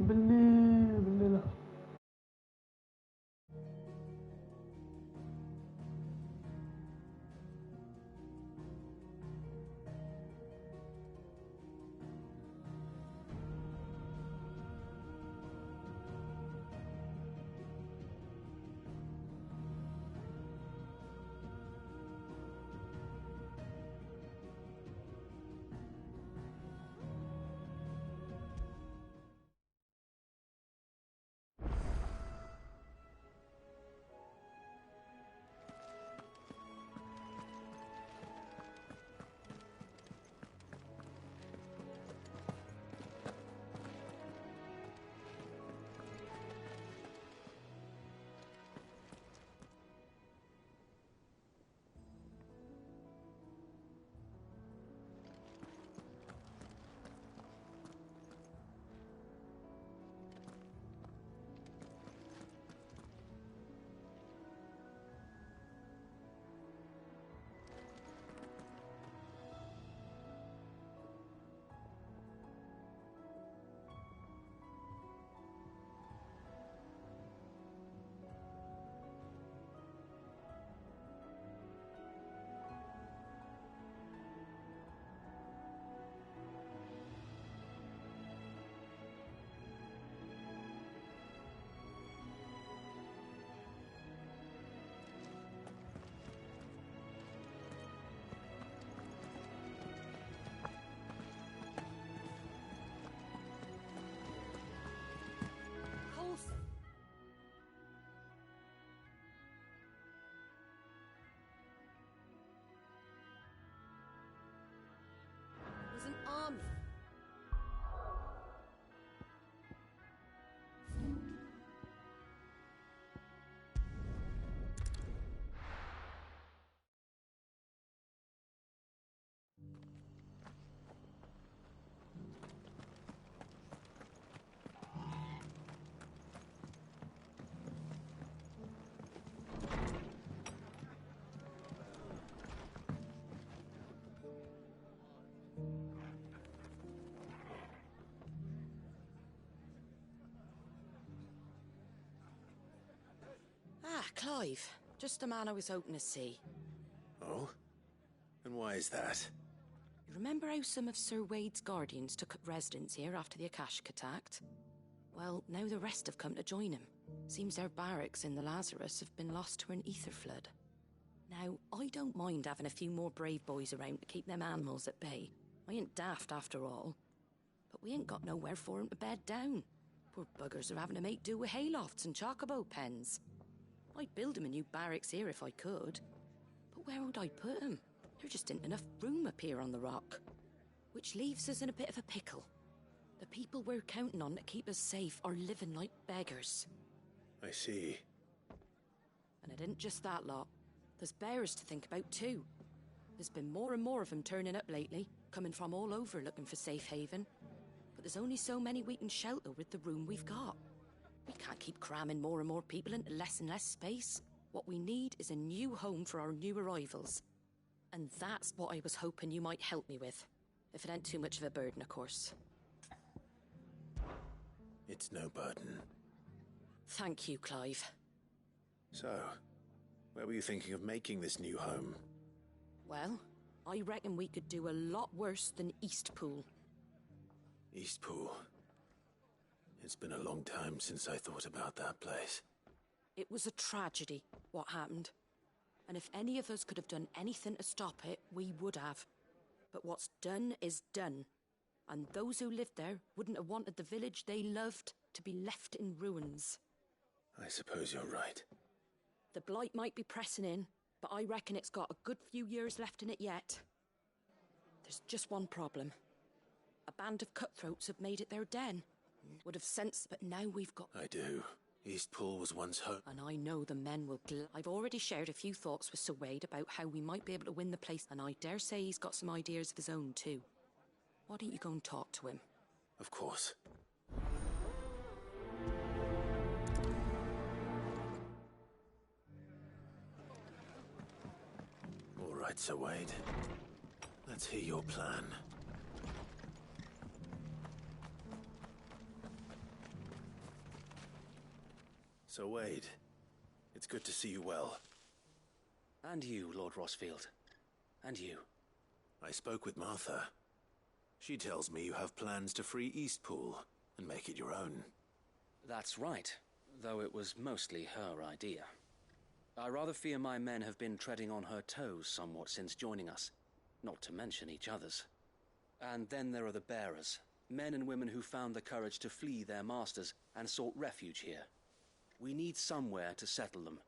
بالليل بالليل. Was an army. Ah, Clive. Just the man I was hoping to see. Oh? And why is that? You remember how some of Sir Wade's guardians took up residence here after the Akashic attacked? Well, now the rest have come to join him. Seems their barracks in the Lazarus have been lost to an ether flood. Now, I don't mind having a few more brave boys around to keep them animals at bay. I ain't daft after all. But we ain't got nowhere for 'em to bed down. Poor buggers are having to make do with haylofts and chocobo pens. I'd build 'em a new barracks here if I could. But where would I put 'em? There just isn't enough room up here on the rock. Which leaves us in a bit of a pickle. The people we're counting on to keep us safe are living like beggars. I see. And it isn't just that lot. There's bears to think about too. There's been more and more of them turning up lately, coming from all over looking for safe haven. But there's only so many we can shelter with the room we've got. We can't keep cramming more and more people into less and less space. What we need is a new home for our new arrivals. And that's what I was hoping you might help me with. If it ain't too much of a burden, of course. It's no burden. Thank you, Clive. So, where were you thinking of making this new home? Well, I reckon we could do a lot worse than Eastpool. Eastpool. It's been a long time since I thought about that place. It was a tragedy, what happened. And if any of us could have done anything to stop it, we would have. But what's done is done. And those who lived there wouldn't have wanted the village they loved to be left in ruins. I suppose you're right. The blight might be pressing in, but I reckon it's got a good few years left in it yet. There's just one problem. A band of cutthroats have made it their den. Would have sensed, but now we've got... I do. Eastpool was once home. And I know the men will... I've already shared a few thoughts with Sir Wade about how we might be able to win the place, and I dare say he's got some ideas of his own too. Why don't you go and talk to him? Of course. All right, Sir Wade. Let's hear your plan. So Wade, it's good to see you well. And you, Lord Rosfield. And you. I spoke with Martha. She tells me you have plans to free Eastpool and make it your own. That's right, though it was mostly her idea. I rather fear my men have been treading on her toes somewhat since joining us, not to mention each other's. And then there are the bearers, men and women who found the courage to flee their masters and sought refuge here. We need somewhere to settle them,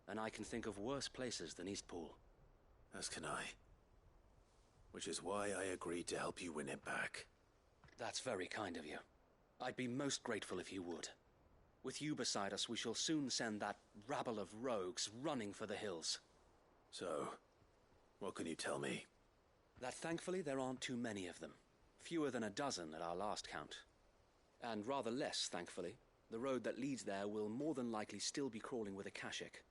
and I can think of worse places than Eastpool. As can I. Which is why I agreed to help you win it back. That's very kind of you. I'd be most grateful if you would. With you beside us, we shall soon send that rabble of rogues running for the hills. So, what can you tell me? That thankfully there aren't too many of them. Fewer than a dozen at our last count. And rather less, thankfully, the road that leads there will more than likely still be crawling with Akashic.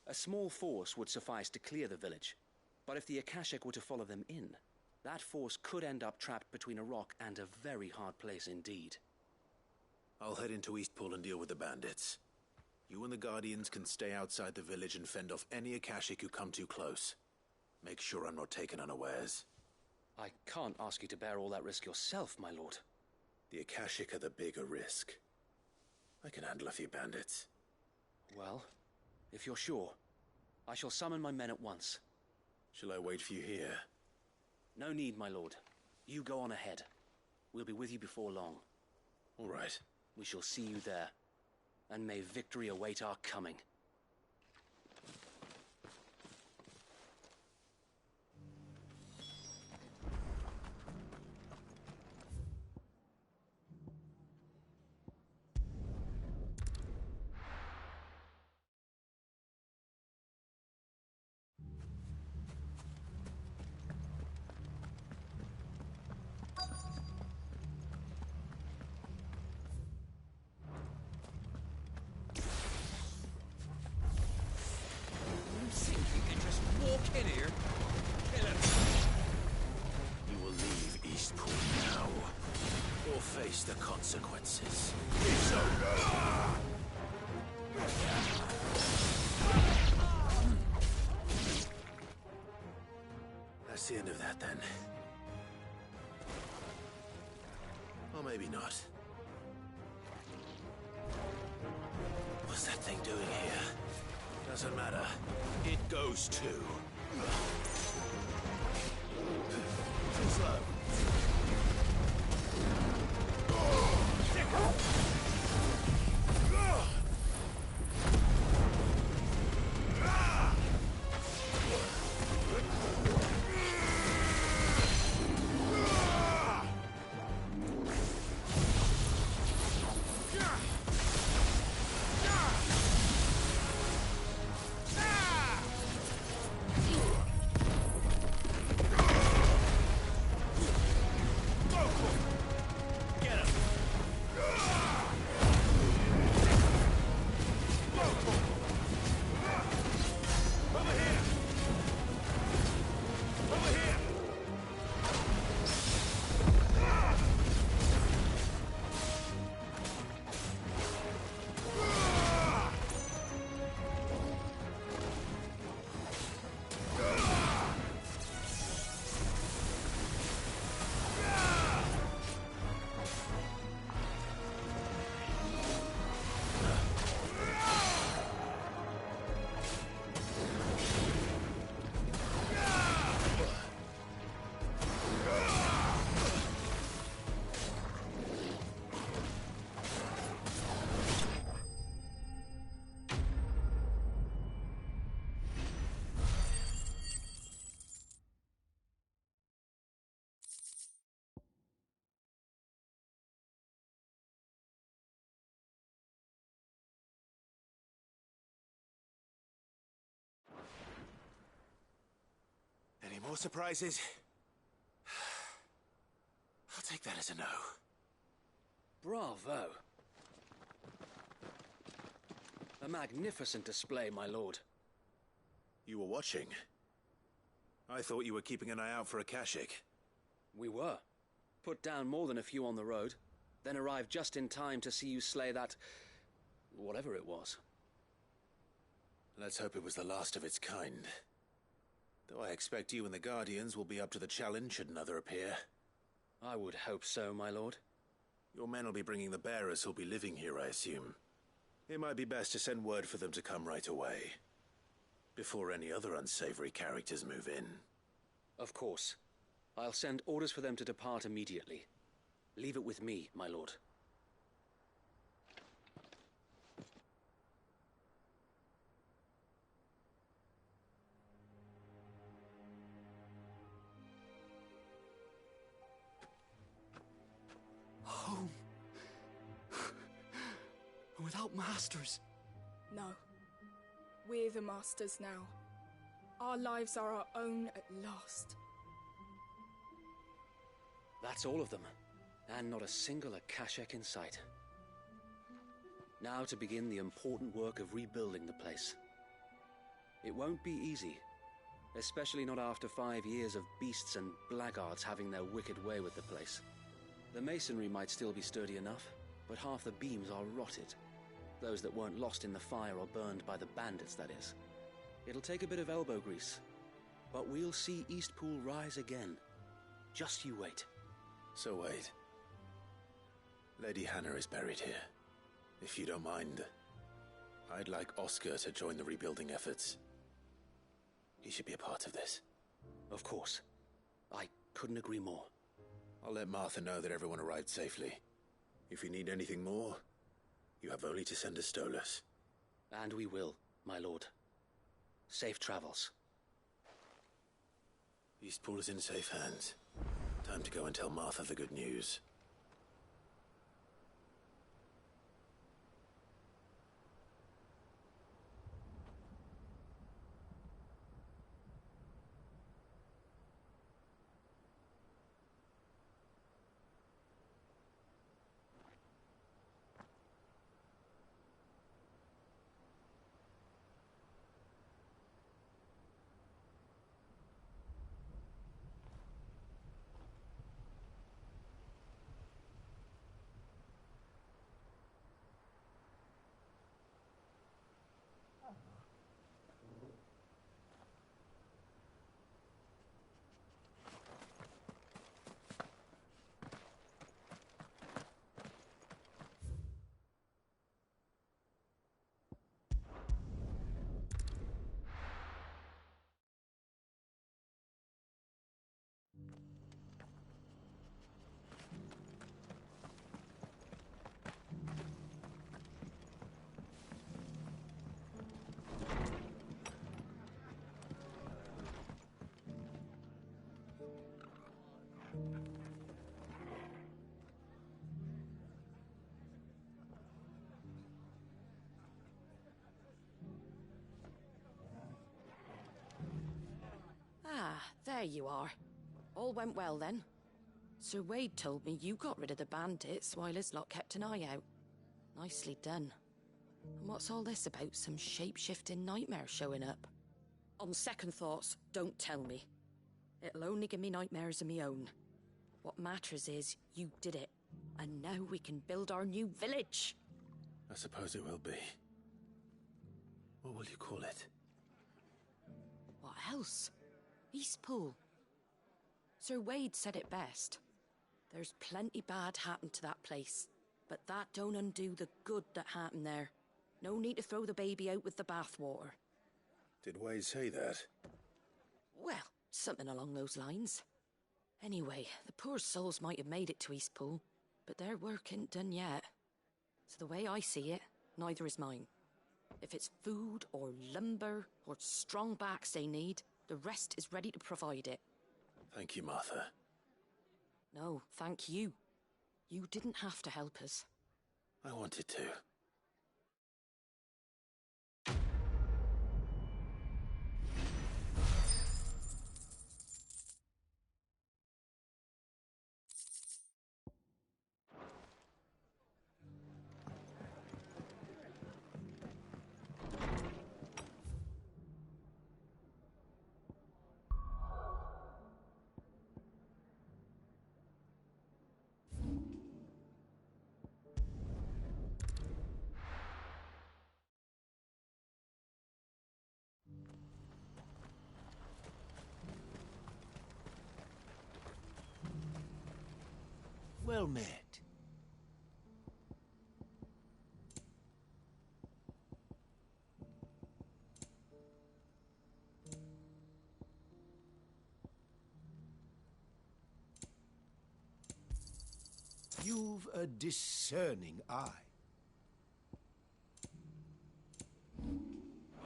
A small force would suffice to clear the village, but if the Akashic were to follow them in, that force could end up trapped between a rock and a very hard place indeed. I'll head into Eastpool and deal with the bandits. You and the Guardians can stay outside the village and fend off any Akashic who come too close. Make sure I'm not taken unawares. I can't ask you to bear all that risk yourself, my lord. The Akashic are the bigger risk. I can handle a few bandits. Well, if you're sure, I shall summon my men at once. Shall I wait for you here? No need, my lord. You go on ahead. We'll be with you before long. All right. We shall see you there, and may victory await our coming. You will leave Eastpool now, or face the consequences. That's the end of that, then. Or maybe not. What's that thing doing here? Doesn't matter. It goes too. Too slow. Any more surprises? I'll take that as a no. Bravo. A magnificent display, my lord. You were watching. I thought you were keeping an eye out for Akashic. We were. Put down more than a few on the road, then arrived just in time to see you slay that... whatever it was. Let's hope it was the last of its kind. Though I expect you and the Guardians will be up to the challenge should another appear. I would hope so, my lord. Your men will be bringing the bearers who'll be living here, I assume. It might be best to send word for them to come right away, before any other unsavory characters move in. Of course. I'll send orders for them to depart immediately. Leave it with me, my lord. Home. Without masters. No. We're the masters now. Our lives are our own at last. That's all of them, and not a single Akashek in sight. Now to begin the important work of rebuilding the place. It won't be easy, especially not after 5 years of beasts and blackguards having their wicked way with the place. The masonry might still be sturdy enough, but half the beams are rotted. Those that weren't lost in the fire or burned by the bandits, that is. It'll take a bit of elbow grease, but we'll see Eastpool rise again. Just you wait. So wait. Lady Hannah is buried here. If you don't mind, I'd like Oscar to join the rebuilding efforts. He should be a part of this. Of course. I couldn't agree more. I'll let Martha know that everyone arrived safely. If you need anything more, you have only to send a Stolas. And we will, my lord. Safe travels. Eastpool is in safe hands. Time to go and tell Martha the good news. Ah, there you are. All went well then. Sir Wade told me you got rid of the bandits while his lot kept an eye out. Nicely done. And what's all this about some shape-shifting nightmare showing up? On second thoughts, don't tell me. It'll only give me nightmares of me own. What matters is you did it. And now we can build our new village. I suppose it will be. What will you call it? What else? Eastpool. Sir Wade said it best. There's plenty bad happened to that place, but that don't undo the good that happened there. No need to throw the baby out with the bathwater. Did Wade say that? Well, something along those lines. Anyway, the poor souls might have made it to Eastpool, but their work ain't done yet. So the way I see it, neither is mine. If it's food or lumber or strong backs they need, the rest is ready to provide it. Thank you, Martha. No, thank you. You didn't have to help us. I wanted to. well met. You've a discerning eye.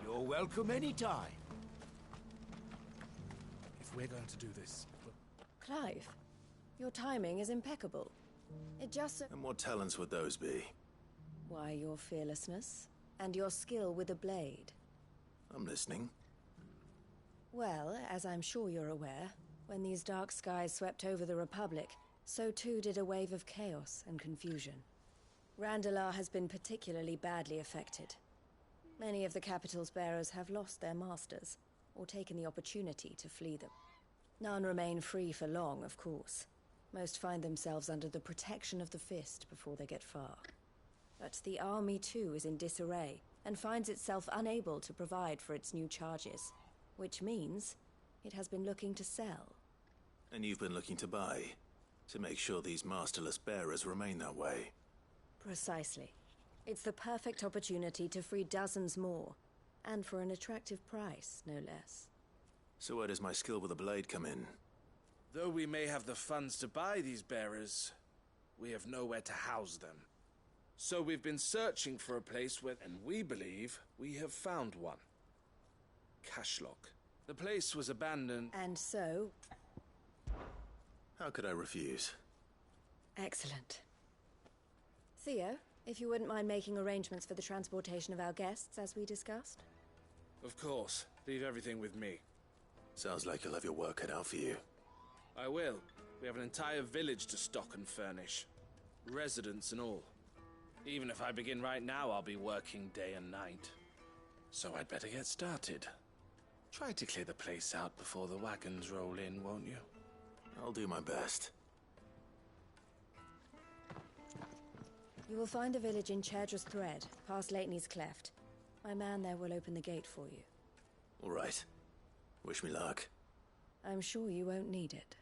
You're welcome anytime. If we're going to do this... Clive, your timing is impeccable. It just... And what talents would those be? Why, your fearlessness, and your skill with a blade. I'm listening. Well, as I'm sure you're aware, when these dark skies swept over the Republic, so too did a wave of chaos and confusion. Randalar has been particularly badly affected. Many of the capital's bearers have lost their masters, or taken the opportunity to flee them. None remain free for long, of course. Most find themselves under the protection of the Fist before they get far. But the army too is in disarray, and finds itself unable to provide for its new charges. Which means it has been looking to sell. And you've been looking to buy, to make sure these masterless bearers remain that way. Precisely. It's the perfect opportunity to free dozens more, and for an attractive price, no less. So where does my skill with a blade come in? Though we may have the funds to buy these bearers, we have nowhere to house them. So we've been searching for a place where, and we believe we have found one. Cashlock. The place was abandoned. And so... How could I refuse? Excellent. Theo, if you wouldn't mind making arrangements for the transportation of our guests, as we discussed? Of course. Leave everything with me. Sounds like you'll have your work cut out for you. I will. We have an entire village to stock and furnish. Residents and all. Even if I begin right now, I'll be working day and night. So I'd better get started. Try to clear the place out before the wagons roll in, won't you? I'll do my best. You will find a village in Chaedra's Thread, past Leitney's Cleft. My man there will open the gate for you. All right. Wish me luck. I'm sure you won't need it.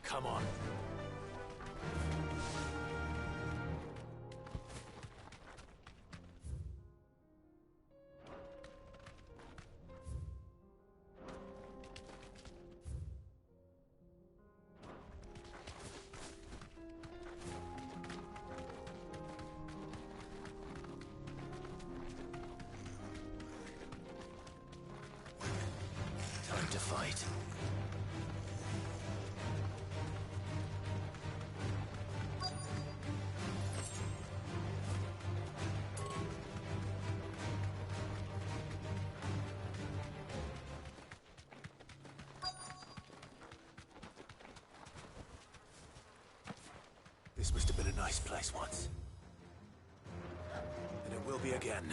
Come on. Time to fight. This must have been a nice place once. And it will be again.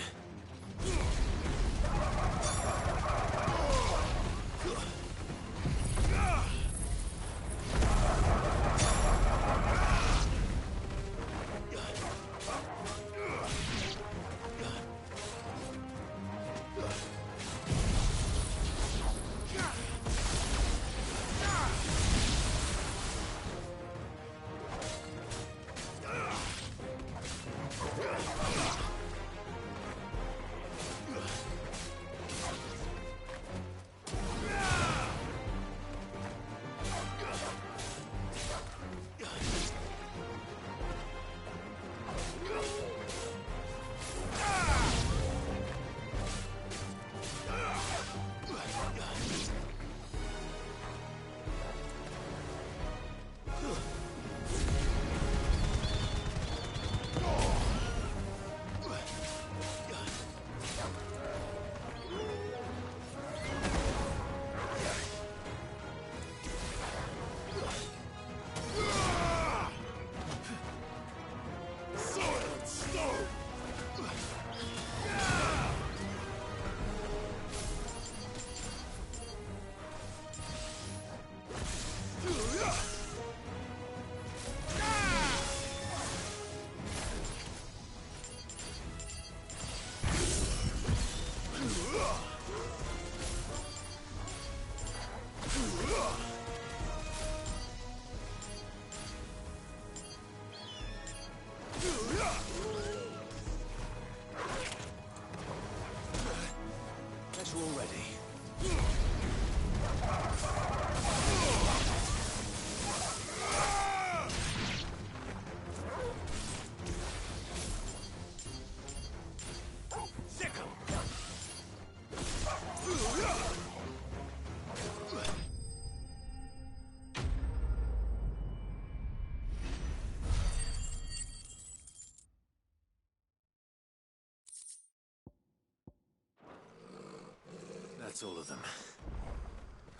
That's all of them.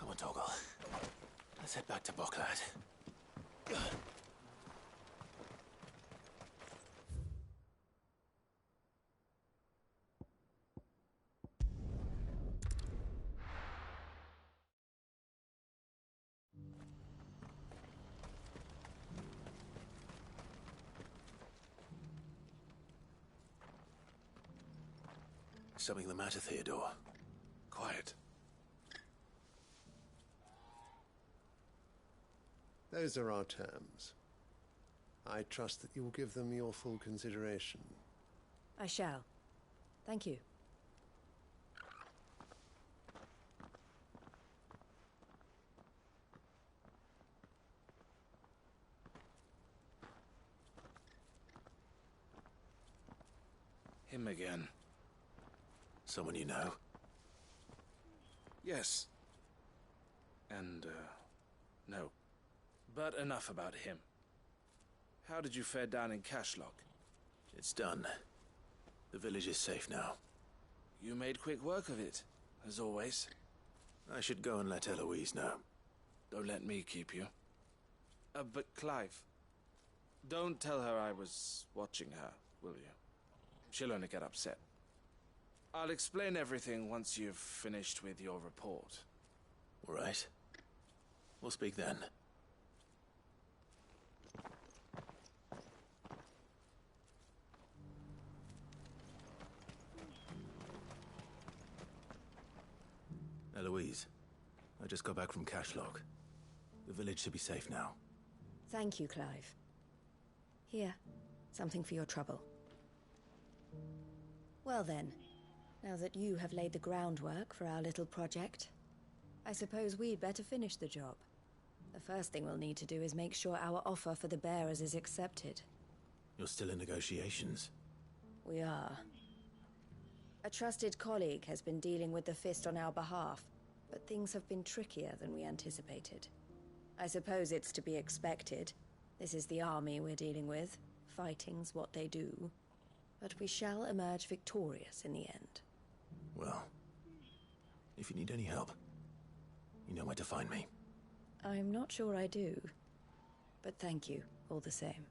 Come on, Toggle. Let's head back to Boklad. Something the matter, Theodore? Quiet. Those are our terms. I trust that you will give them your full consideration. I shall. Thank you. Him again. Someone you know? Yes. And, no. But enough about him. How did you fare down in Cashlock? It's done. The village is safe now. You made quick work of it, as always. I should go and let Eloise know. Don't let me keep you. But Clive, don't tell her I was watching her, will you? She'll only get upset. I'll explain everything once you've finished with your report. All right. We'll speak then. Eloise, I just got back from Cashlock. The village should be safe now. Thank you, Clive. Here, something for your trouble. Well then, now that you have laid the groundwork for our little project, I suppose we'd better finish the job. The first thing we'll need to do is make sure our offer for the bearers is accepted. You're still in negotiations? We are. A trusted colleague has been dealing with the Fist on our behalf, but things have been trickier than we anticipated. I suppose it's to be expected. This is the army we're dealing with. Fighting's what they do. But we shall emerge victorious in the end. Well, if you need any help, you know where to find me. I'm not sure I do, but thank you all the same.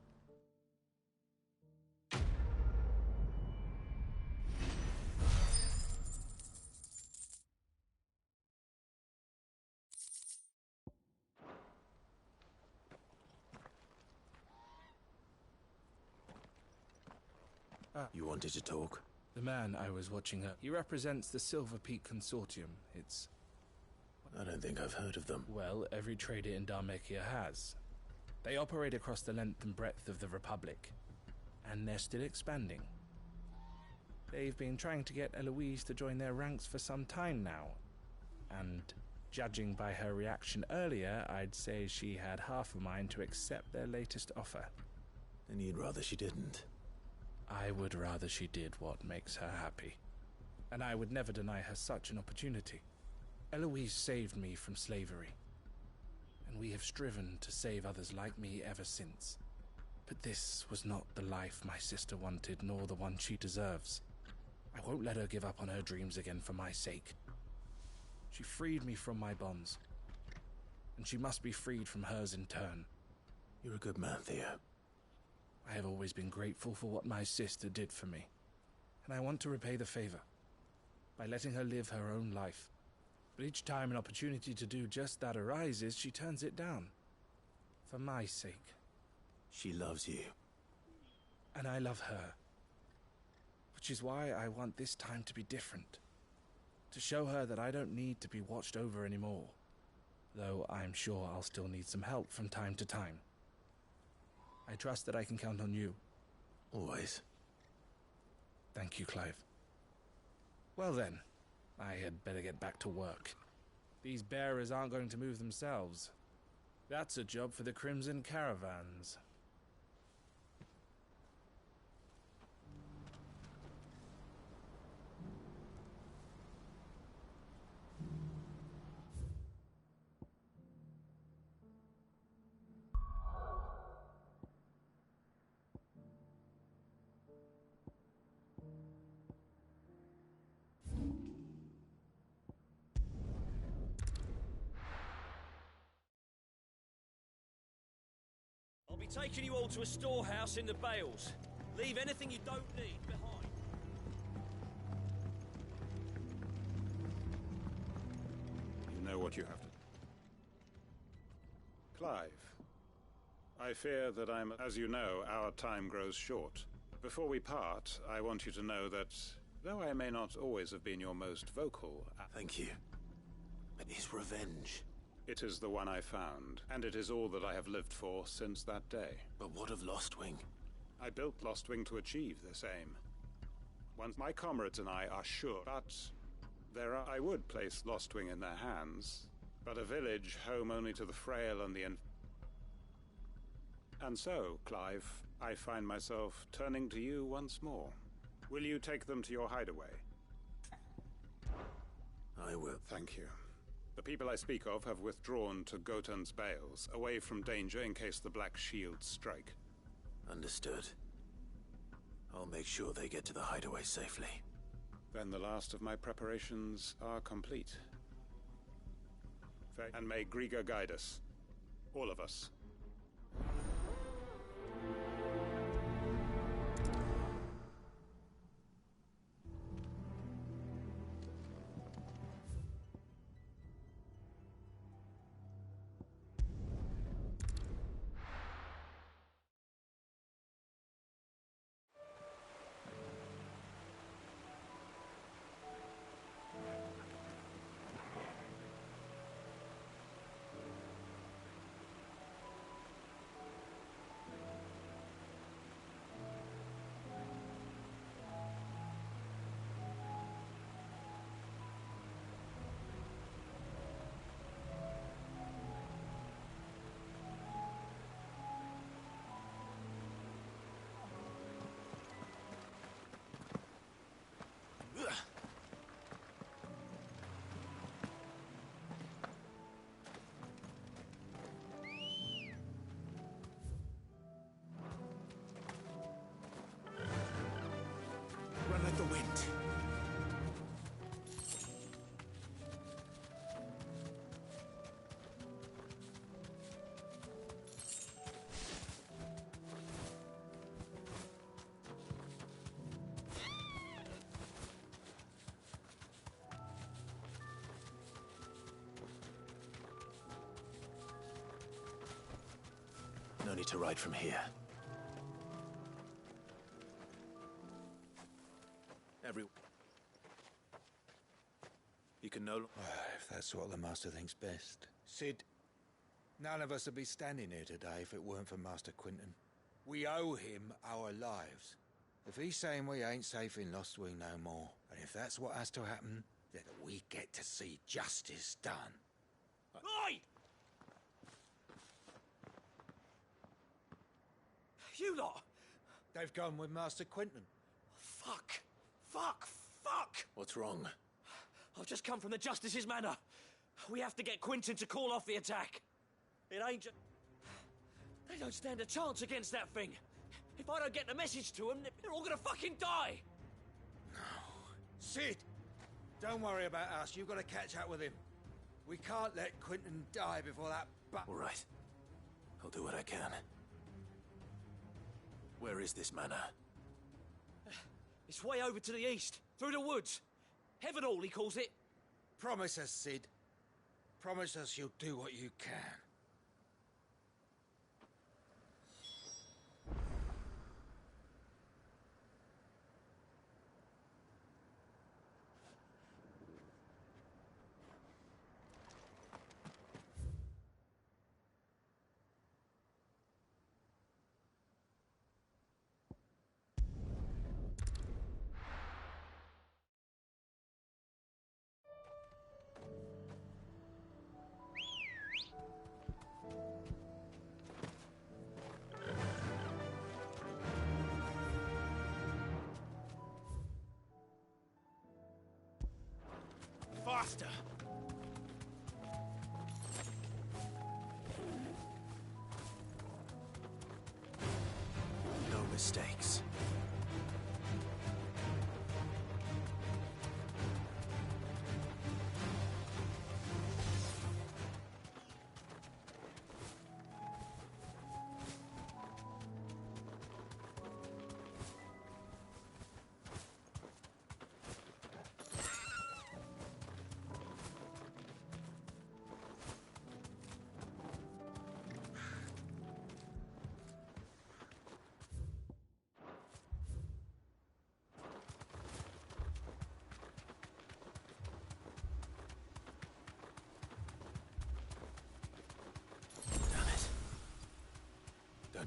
You wanted to talk? The man I was watching her, he represents the Silver Peak Consortium. It's... I don't think I've heard of them. Well, every trader in Dhalmekia has. They operate across the length and breadth of the Republic, and they're still expanding. They've been trying to get Eloise to join their ranks for some time now, and judging by her reaction earlier, I'd say she had half a mind to accept their latest offer. And you'd rather she didn't? I would rather she did what makes her happy, and I would never deny her such an opportunity. Eloise saved me from slavery, and we have striven to save others like me ever since. But this was not the life my sister wanted, nor the one she deserves. I won't let her give up on her dreams again for my sake. She freed me from my bonds, and she must be freed from hers in turn. You're a good man, Theo. I have always been grateful for what my sister did for me, and I want to repay the favor by letting her live her own life. But each time an opportunity to do just that arises, she turns it down. For my sake. She loves you. And I love her. Which is why I want this time to be different. To show her that I don't need to be watched over anymore. Though I'm sure I'll still need some help from time to time. I trust that I can count on you. Always. Thank you, Clive. Well then, I had better get back to work. These bearers aren't going to move themselves. That's a job for the Crimson Caravans. be taking you all to a storehouse in the Bales. Leave anything you don't need behind. You know what you have to... Clive, I fear that as you know, our time grows short. Before we part, I want you to know that, though I may not always have been your most vocal... Thank you. But his revenge... It is the one I found, and it is all that I have lived for since that day. But what of Lostwing? I built Lostwing to achieve this aim. Once my comrades and I are sure, but I would place Lostwing in their hands, but a village home only to the frail and the And so, Clive, I find myself turning to you once more. Will you take them to your hideaway? I will. Thank you. The people I speak of have withdrawn to Gotan's Bales, away from danger in case the Black Shields strike. Understood. I'll make sure they get to the hideaway safely. Then the last of my preparations are complete. And may Griga guide us. All of us. Run like the wind. No need to ride from here. You can no... If that's what the Master thinks best. Cid, none of us would be standing here today if it weren't for Master Quinton. We owe him our lives. If he's saying we ain't safe in Lostwing no more, and if that's what has to happen, then we get to see justice done. Oi! You lot! They've gone with Master Quinton. Fuck! Fuck! Fuck! What's wrong? I've just come from the Justice's Manor. We have to get Quinton to call off the attack. It ain't just... They don't stand a chance against that thing. If I don't get the message to them, they're all gonna fucking die! No. Cid! Don't worry about us. You've got to catch up with him. We can't let Quinton die before that All right. I'll do what I can. Where is this manor? It's way over to the east, through the woods. Heavenhall, he calls it. Promise us, Cid. Promise us you'll do what you can. Faster! No mistakes.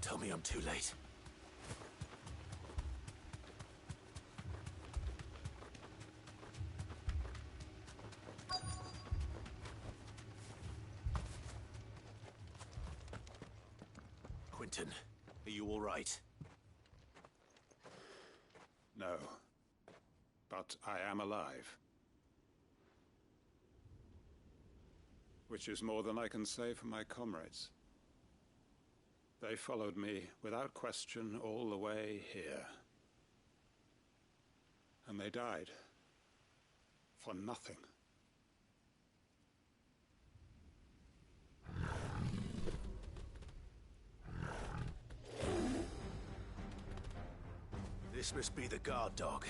Don't tell me I'm too late. Quinton, are you all right? No. But I am alive. Which is more than I can say for my comrades. They followed me without question all the way here. And they died. For nothing. This must be the guard dog.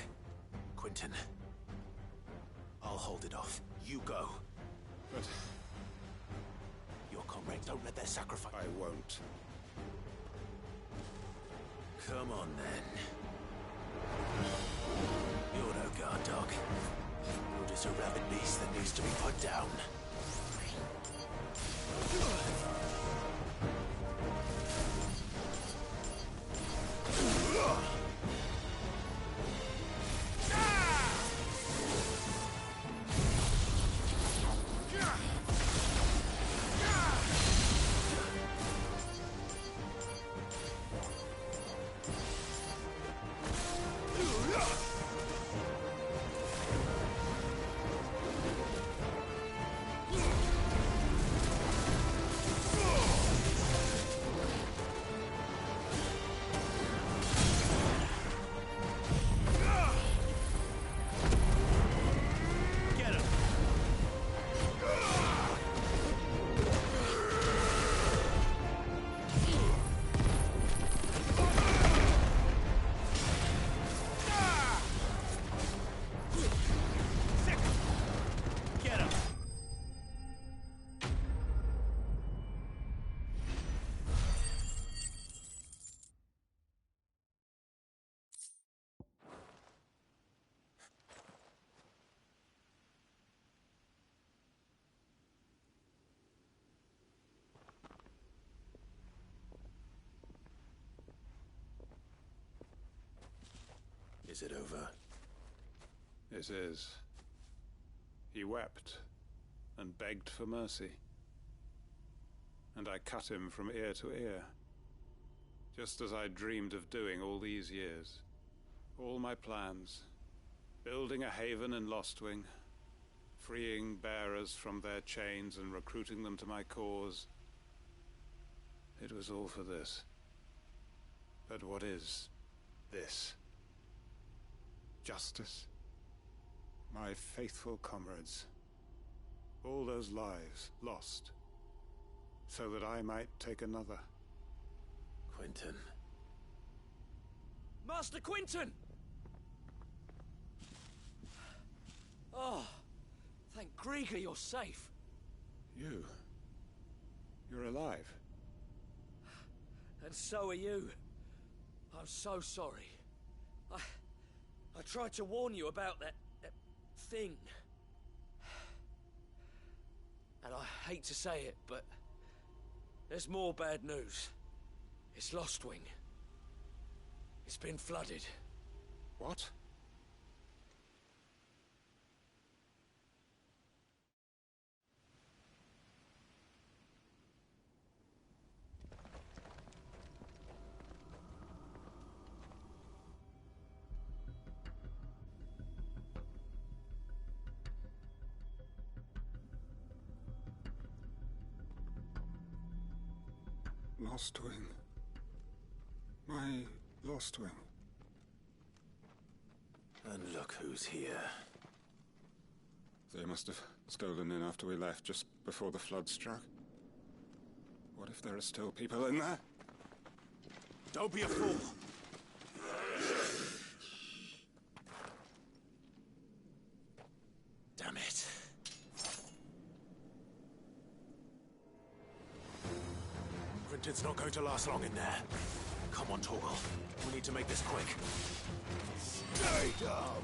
Quinton. I'll hold it off. You go. But your comrades don't let their sacrifice... I won't. Come on, then. You're no guard dog. You're just a rabid beast that needs to be put down. Is it over? It is. He wept and begged for mercy. And I cut him from ear to ear. Just as I dreamed of doing all these years. All my plans. Building a haven in Lostwing. Freeing bearers from their chains and recruiting them to my cause. It was all for this. But what is this? Justice? My faithful comrades. All those lives lost. So that I might take another. Quinton. Master Quinton! Oh, thank Greagor you're safe. You're alive. And so are you. I'm so sorry. I tried to warn you about that thing. And I hate to say it, but there's more bad news. It's Lostwing. It's been flooded. What? Lostwing. My Lostwing. And look who's here. They must have stolen in after we left, just before the flood struck. What if there are still people in there? Don't be a fool! Damn it. Quinton's not going to last long in there. Come on, Torgal. We need to make this quick. Stay down!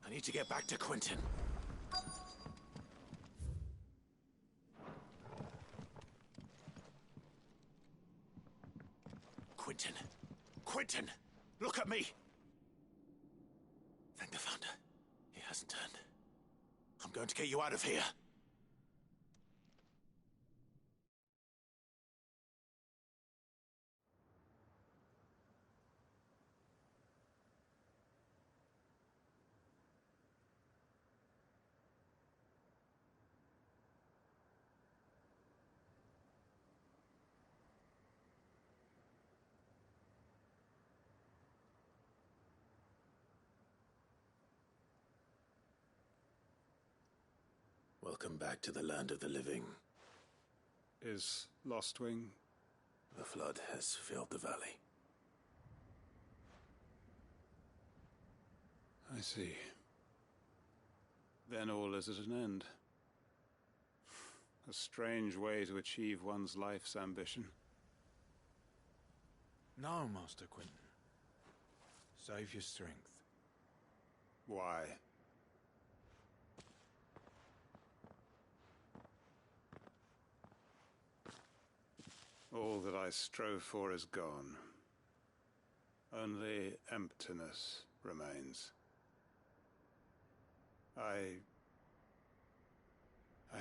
I need to get back to Quentin. Quentin! Quentin! Look at me! Thank the Thunder. He hasn't turned. I'm going to get you out of here. Welcome back to the land of the living. Is Lostwing? The flood has filled the valley. I see. Then all is at an end. A strange way to achieve one's life's ambition. No, Master Quentin. Save your strength. Why? All that I strove for is gone. Only emptiness remains. I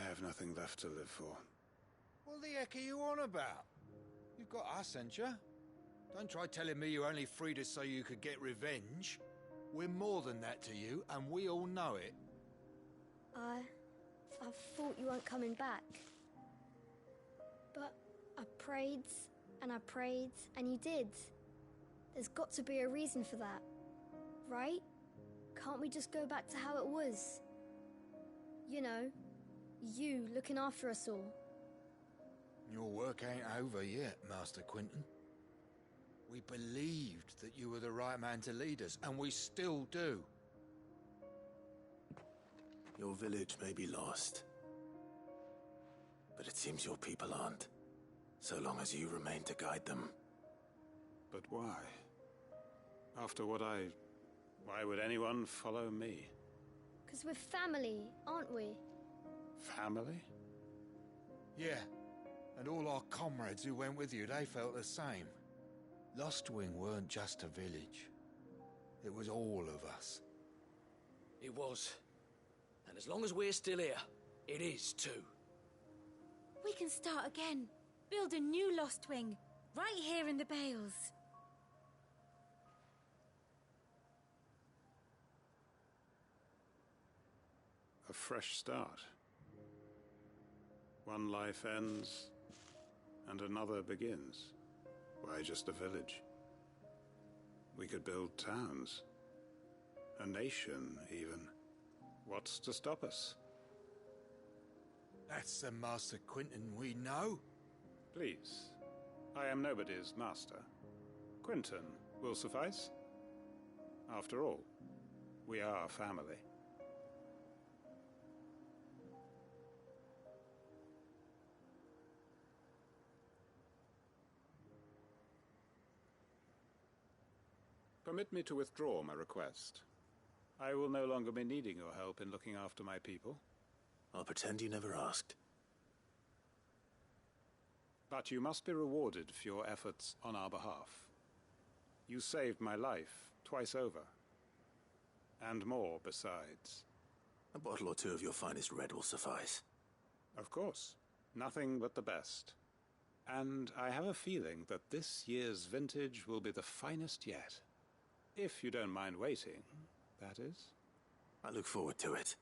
have nothing left to live for. What the heck are you on about? You've got us, ain't you? Don't try telling me you only freed us so you could get revenge. We're more than that to you, and we all know it. I thought you weren't coming back. But I prayed, and you did. There's got to be a reason for that, right? Can't we just go back to how it was? You know, you looking after us all. Your work ain't over yet, Master Quentin. We believed that you were the right man to lead us, and we still do. Your village may be lost, but it seems your people aren't, so long as you remain to guide them. But why? After what why would anyone follow me? 'Cause we're family, aren't we? Family? Yeah, and all our comrades who went with you, they felt the same. Lostwing weren't just a village. It was all of us. It was. And as long as we're still here, it is too. We can start again. Build a new Lostwing, right here in the Bales. A fresh start. One life ends, and another begins. Why, just a village. We could build towns. A nation, even. What's to stop us? That's the Master Quentin we know. Please. I am nobody's master. Quentin will suffice. After all, we are family. Permit me to withdraw my request. I will no longer be needing your help in looking after my people. I'll pretend you never asked. But you must be rewarded for your efforts on our behalf. You saved my life twice over. And more besides. A bottle or two of your finest red will suffice. Of course. Nothing but the best. And I have a feeling that this year's vintage will be the finest yet. If you don't mind waiting, that is. I look forward to it.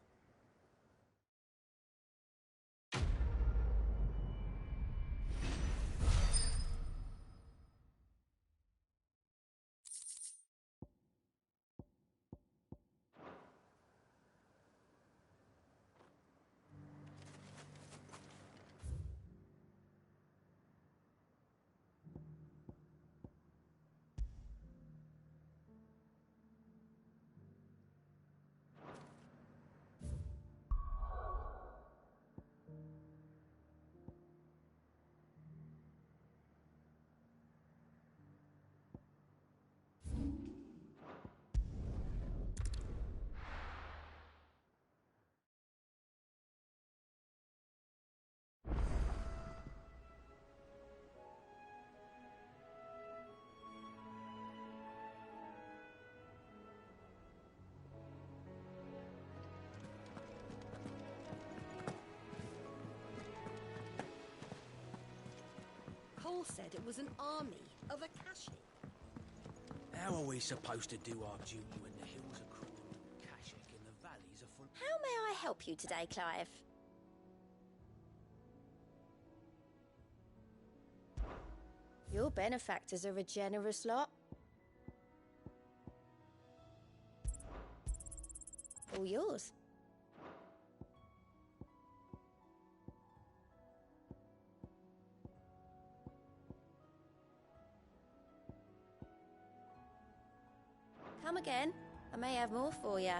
Paul said it was an army of Akashic. How are we supposed to do our duty when the hills are crawling with Akashic and the valleys are full... How may I help you today, Clive? Your benefactors are a generous lot. All yours. Come again. I may have more for you.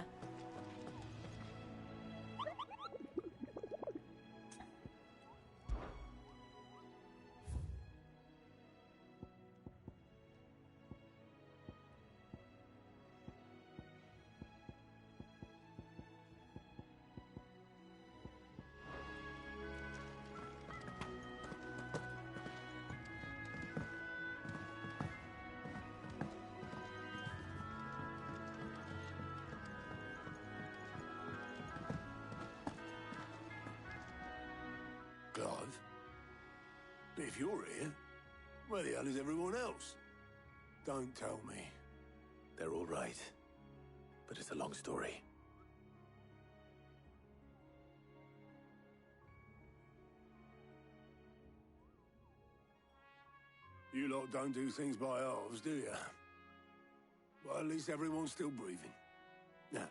Clive? But if you're here, where the hell is everyone else? Don't tell me. They're all right. But it's a long story. You lot don't do things by halves, do you? Well, at least everyone's still breathing. Now,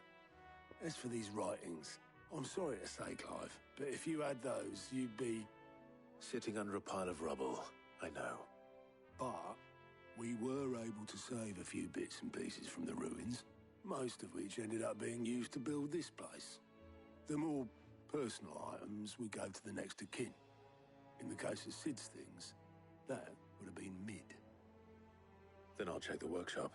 as for these writings, I'm sorry to say, Clive, but if you had those, you'd be... Sitting under a pile of rubble, I know. But we were able to save a few bits and pieces from the ruins, most of which ended up being used to build this place. The more personal items we gave to the next of kin. In the case of Sid's things, that would have been mid. Then I'll check the workshop.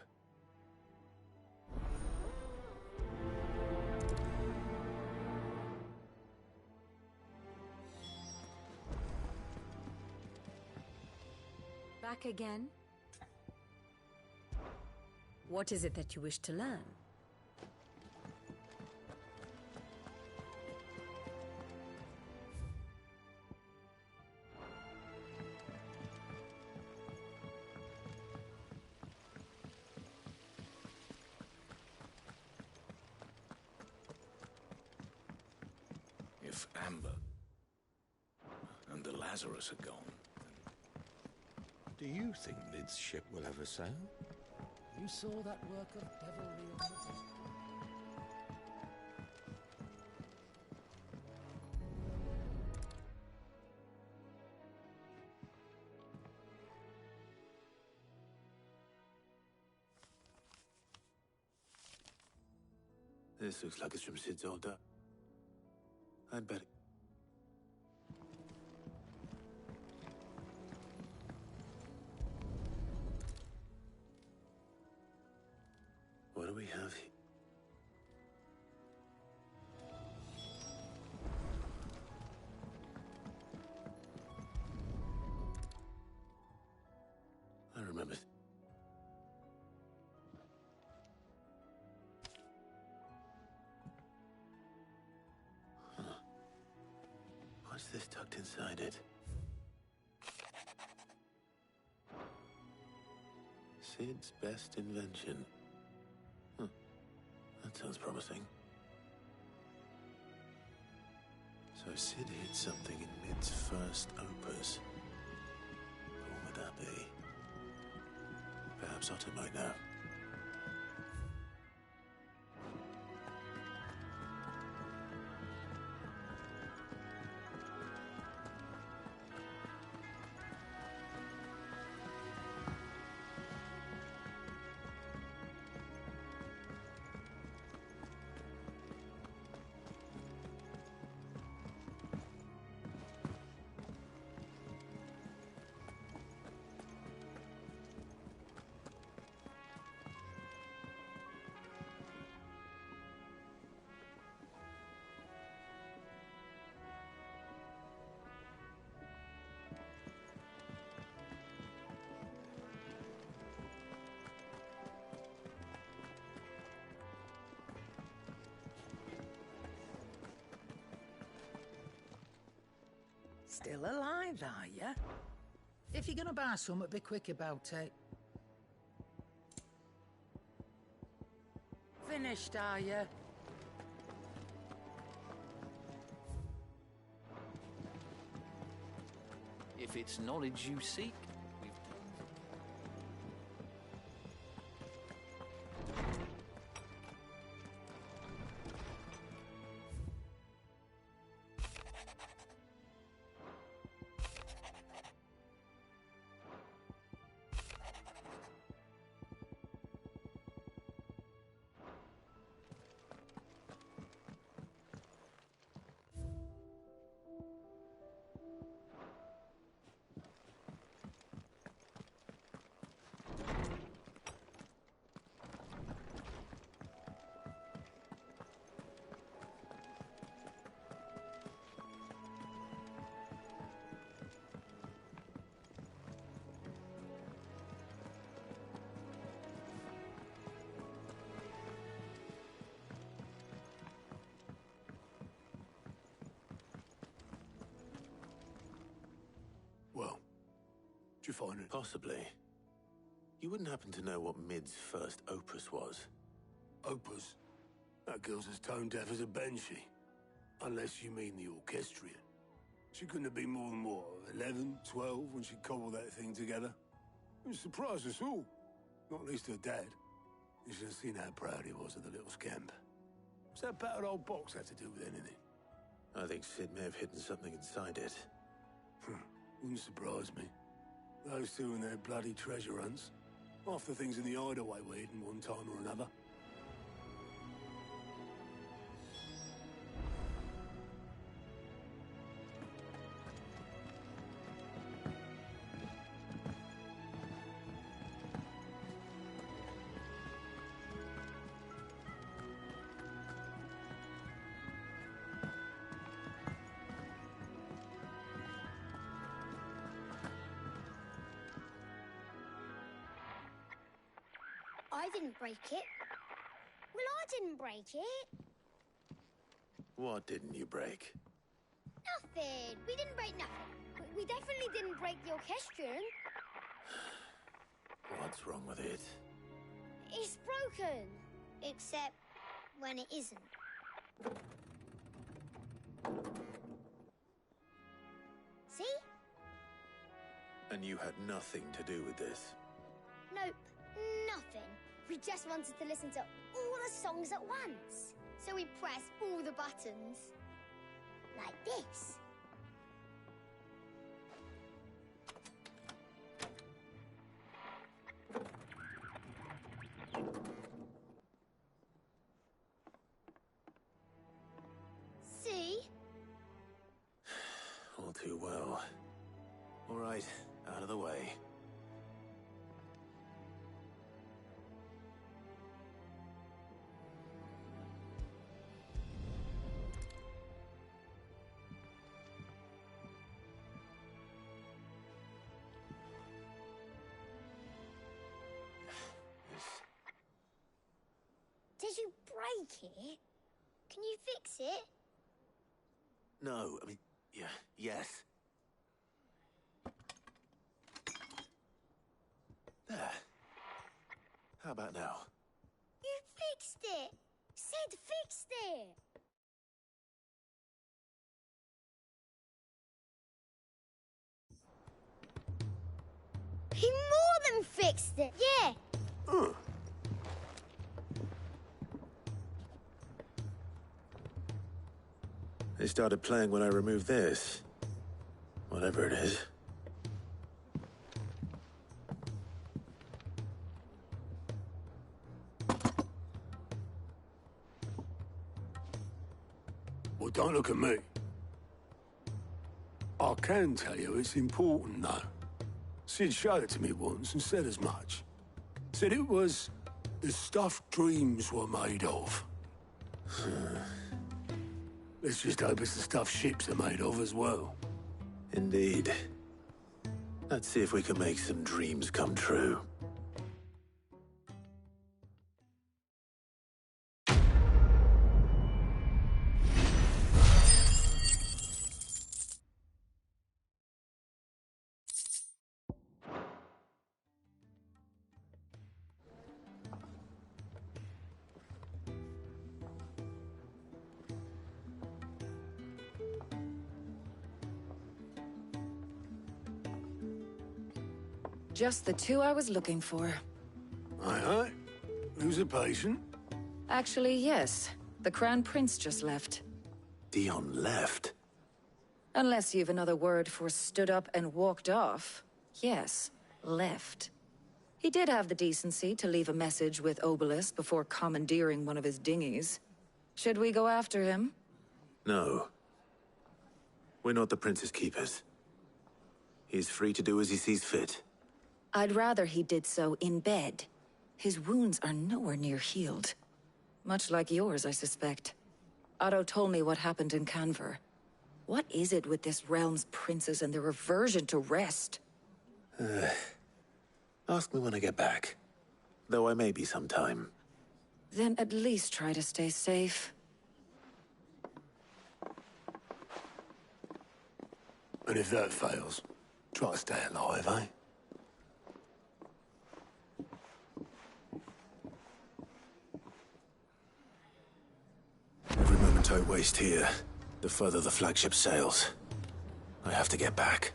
Back again? What is it that you wish to learn? If Amber and the Lazarus are gone, do you think Lid's ship will ever sail? You saw that work of devilry on the deck? This looks like it's from Sid's order. I'd better... What do we have here? I remember... Huh. What's this tucked inside it? Sid's best invention. That sounds promising. So Sid hid something in Mid's first opus. What would that be? Perhaps Otto might know. Still alive, are you? If If you're gonna buy something, be quick about it. Finished, are you? If it's knowledge you seek, we've... Well, did you find it? Possibly. You wouldn't happen to know what Mid's first opus was? Opus? That girl's as tone deaf as a banshee. Unless you mean the orchestrion. She couldn't have been more than, what, 11, 12 when she cobbled that thing together? It surprised us all. Not least her dad. You should have seen how proud he was of the little scamp. What's that battered old box have to do with anything? I think Sid may have hidden something inside it. Wouldn't surprise me. Those two and their bloody treasure hunts. Half the things in the hideaway were hidden one time or another. I didn't break it. Well, I didn't break it. What didn't you break? Nothing. We didn't break nothing. We definitely didn't break the orchestrion. What's wrong with it? It's broken. Except when it isn't. See? And you had nothing to do with this? Nope. Nothing. We just wanted to listen to all the songs at once. So we pressed all the buttons. Like this. See? All too well. All right, out of the way. Did you break it? Can you fix it? No, I mean, yeah, yes. There. How about now? You fixed it! Sid fixed it! He more than fixed it! Yeah! They started playing when I removed this. Whatever it is. Well, don't look at me. I can tell you it's important, though. Sid showed it to me once and said as much. Said it was the stuff dreams were made of. Let's just hope it's the stuff ships are made of as well. Indeed. Let's see if we can make some dreams come true. Just the two I was looking for. Aye, aye. Who's a patient? Actually, yes. The Crown Prince just left. Dion left? Unless you've another word for stood up and walked off. Yes, left. He did have the decency to leave a message with Obelisk before commandeering one of his dinghies. Should we go after him? No. We're not the Prince's keepers. He's free to do as he sees fit. I'd rather he did so in bed. His wounds are nowhere near healed. Much like yours, I suspect. Otto told me what happened in Canver. What is it with this realm's princes and their aversion to rest? Ask me when I get back. Though I may be sometime. Then at least try to stay safe. And if that fails, try to stay alive, eh? Every moment I waste here, the further the flagship sails. I have to get back.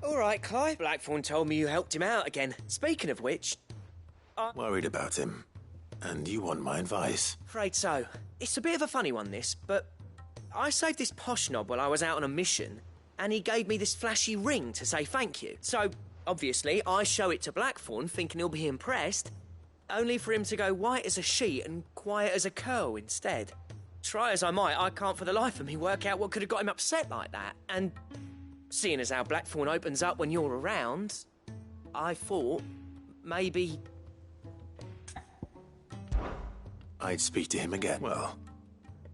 All right, Clive. Blackthorn told me you helped him out again. Speaking of which... Worried about him. And you want my advice? Afraid so. It's a bit of a funny one, this, but... I saved this posh knob while I was out on a mission, and he gave me this flashy ring to say thank you. So, obviously, I show it to Blackthorn, thinking he'll be impressed, only for him to go white as a sheet and quiet as a curl instead. Try as I might, I can't for the life of me work out what could have got him upset like that, and... seeing as how Blackthorn opens up when you're around, I thought maybe... I'd speak to him again. Well,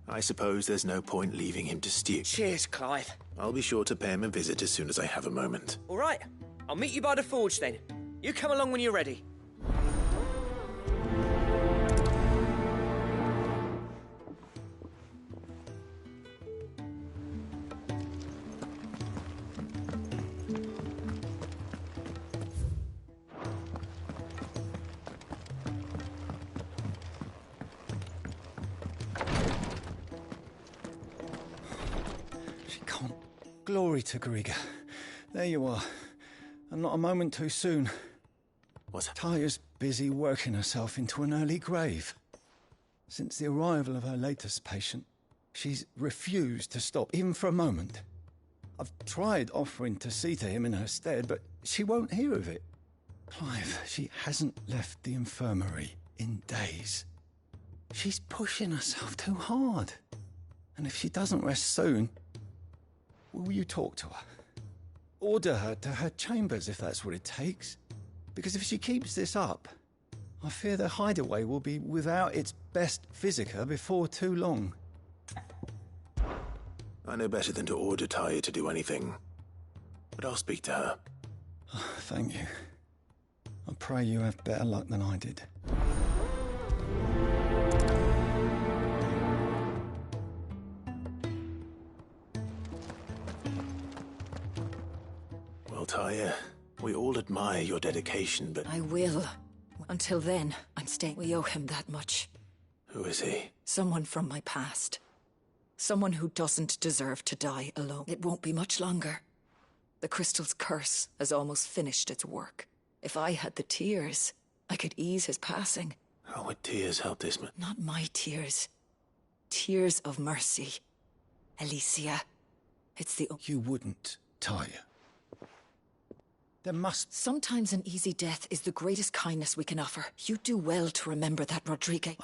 I suppose there's no point leaving him to stew. Cheers, Clive. I'll be sure to pay him a visit as soon as I have a moment. All right, I'll meet you by the forge then. You come along when you're ready. Glory to Griga. There you are. And not a moment too soon. What's that? Taya's busy working herself into an early grave. Since the arrival of her latest patient, she's refused to stop, even for a moment. I've tried offering to see to him in her stead, but she won't hear of it. Clive, she hasn't left the infirmary in days. She's pushing herself too hard. And if she doesn't rest soon... will you talk to her? Order her to her chambers if that's what it takes. Because if she keeps this up, I fear the hideaway will be without its best physica before too long. I know better than to order Taya to do anything. But I'll speak to her. Oh, thank you. I pray you have better luck than I did. Well, Taya, we all admire your dedication, but... I will. Until then, I'm staying. We owe him that much. Who is he? Someone from my past. Someone who doesn't deserve to die alone. It won't be much longer. The crystal's curse has almost finished its work. If I had the tears, I could ease his passing. How would tears help this man? Not my tears. Tears of mercy. Alicia. It's the... You wouldn't, Taya. There must... Sometimes an easy death is the greatest kindness we can offer. You do well to remember that, Rodrigo.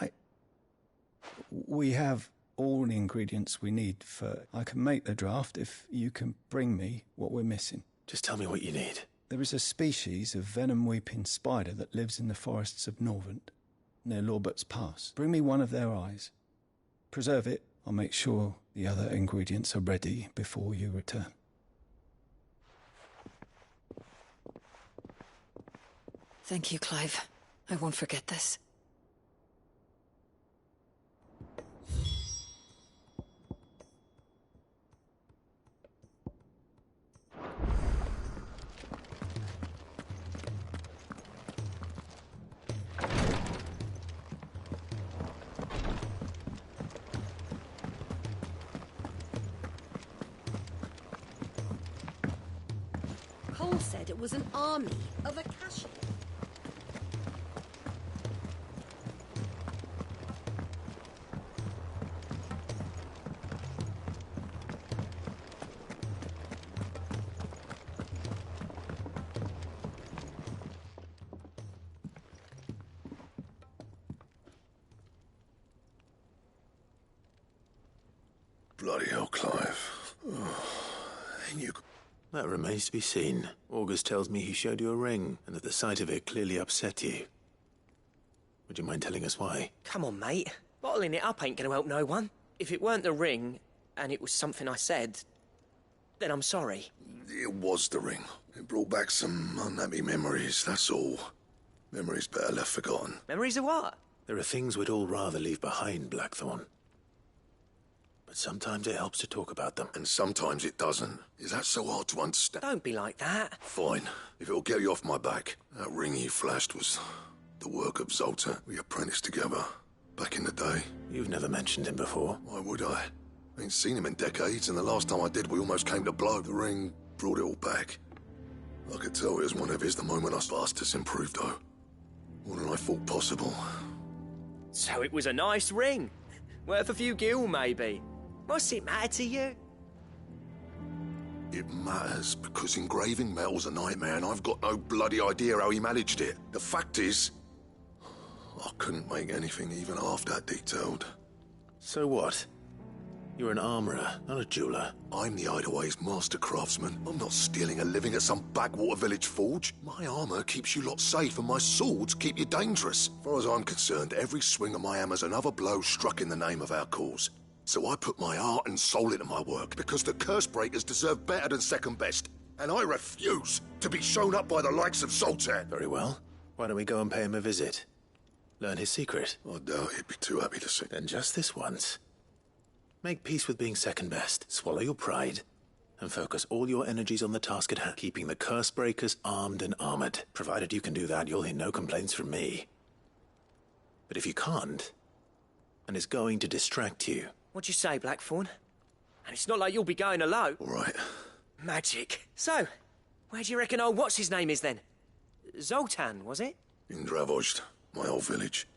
We have all the ingredients we need for... I can make the draft if you can bring me what we're missing. Just tell me what you need. There is a species of venom-weeping spider that lives in the forests of Norvent, near Lorbert's Pass. Bring me one of their eyes. Preserve it. I'll make sure the other ingredients are ready before you return. Thank you, Clive. I won't forget this. Cole said it was an army of Akashi. Bloody hell, Clive. That remains to be seen. August tells me he showed you a ring, and that the sight of it clearly upset you. Would you mind telling us why? Come on, mate. Bottling it up ain't gonna help no one. If it weren't the ring, and it was something I said, then I'm sorry. It was the ring. It brought back some unhappy memories, that's all. Memories better left forgotten. Memories of what? There are things we'd all rather leave behind, Blackthorn. But sometimes it helps to talk about them. And sometimes it doesn't. Is that so hard to understand? Don't be like that. Fine. If it'll get you off my back. That ring you flashed was the work of Zoltan. We apprenticed together. Back in the day. You've never mentioned him before. Why would I? Ain't seen him in decades, and the last time I did, we almost came to blow. The ring brought it all back. I could tell it was one of his the moment our status improved, though. More than I thought possible. So it was a nice ring. Worth a few gil, maybe. What's it matter to you? It matters because engraving metal's a nightmare and I've got no bloody idea how he managed it. The fact is, I couldn't make anything even half that detailed. So what? You're an armorer, not a jeweler. I'm the Hideaway's master craftsman. I'm not stealing a living at some backwater village forge. My armor keeps you lot safe and my swords keep you dangerous. As far as I'm concerned, every swing of my hammer's another blow struck in the name of our cause. So I put my heart and soul into my work, because the curse breakers deserve better than second best. And I refuse to be shown up by the likes of Zoltan. Very well. Why don't we go and pay him a visit? Learn his secret. I doubt he'd be too happy to see. Then just this once. Make peace with being second best. Swallow your pride. And focus all your energies on the task at hand. Keeping the curse breakers armed and armored. Provided you can do that, you'll hear no complaints from me. But if you can't, and it's going to distract you... What'd you say, Blackthorn? And it's not like you'll be going alone. All right. Magic. So, where do you reckon old what's-his-name is, then? Zoltan, was it? In Dravost, my old village.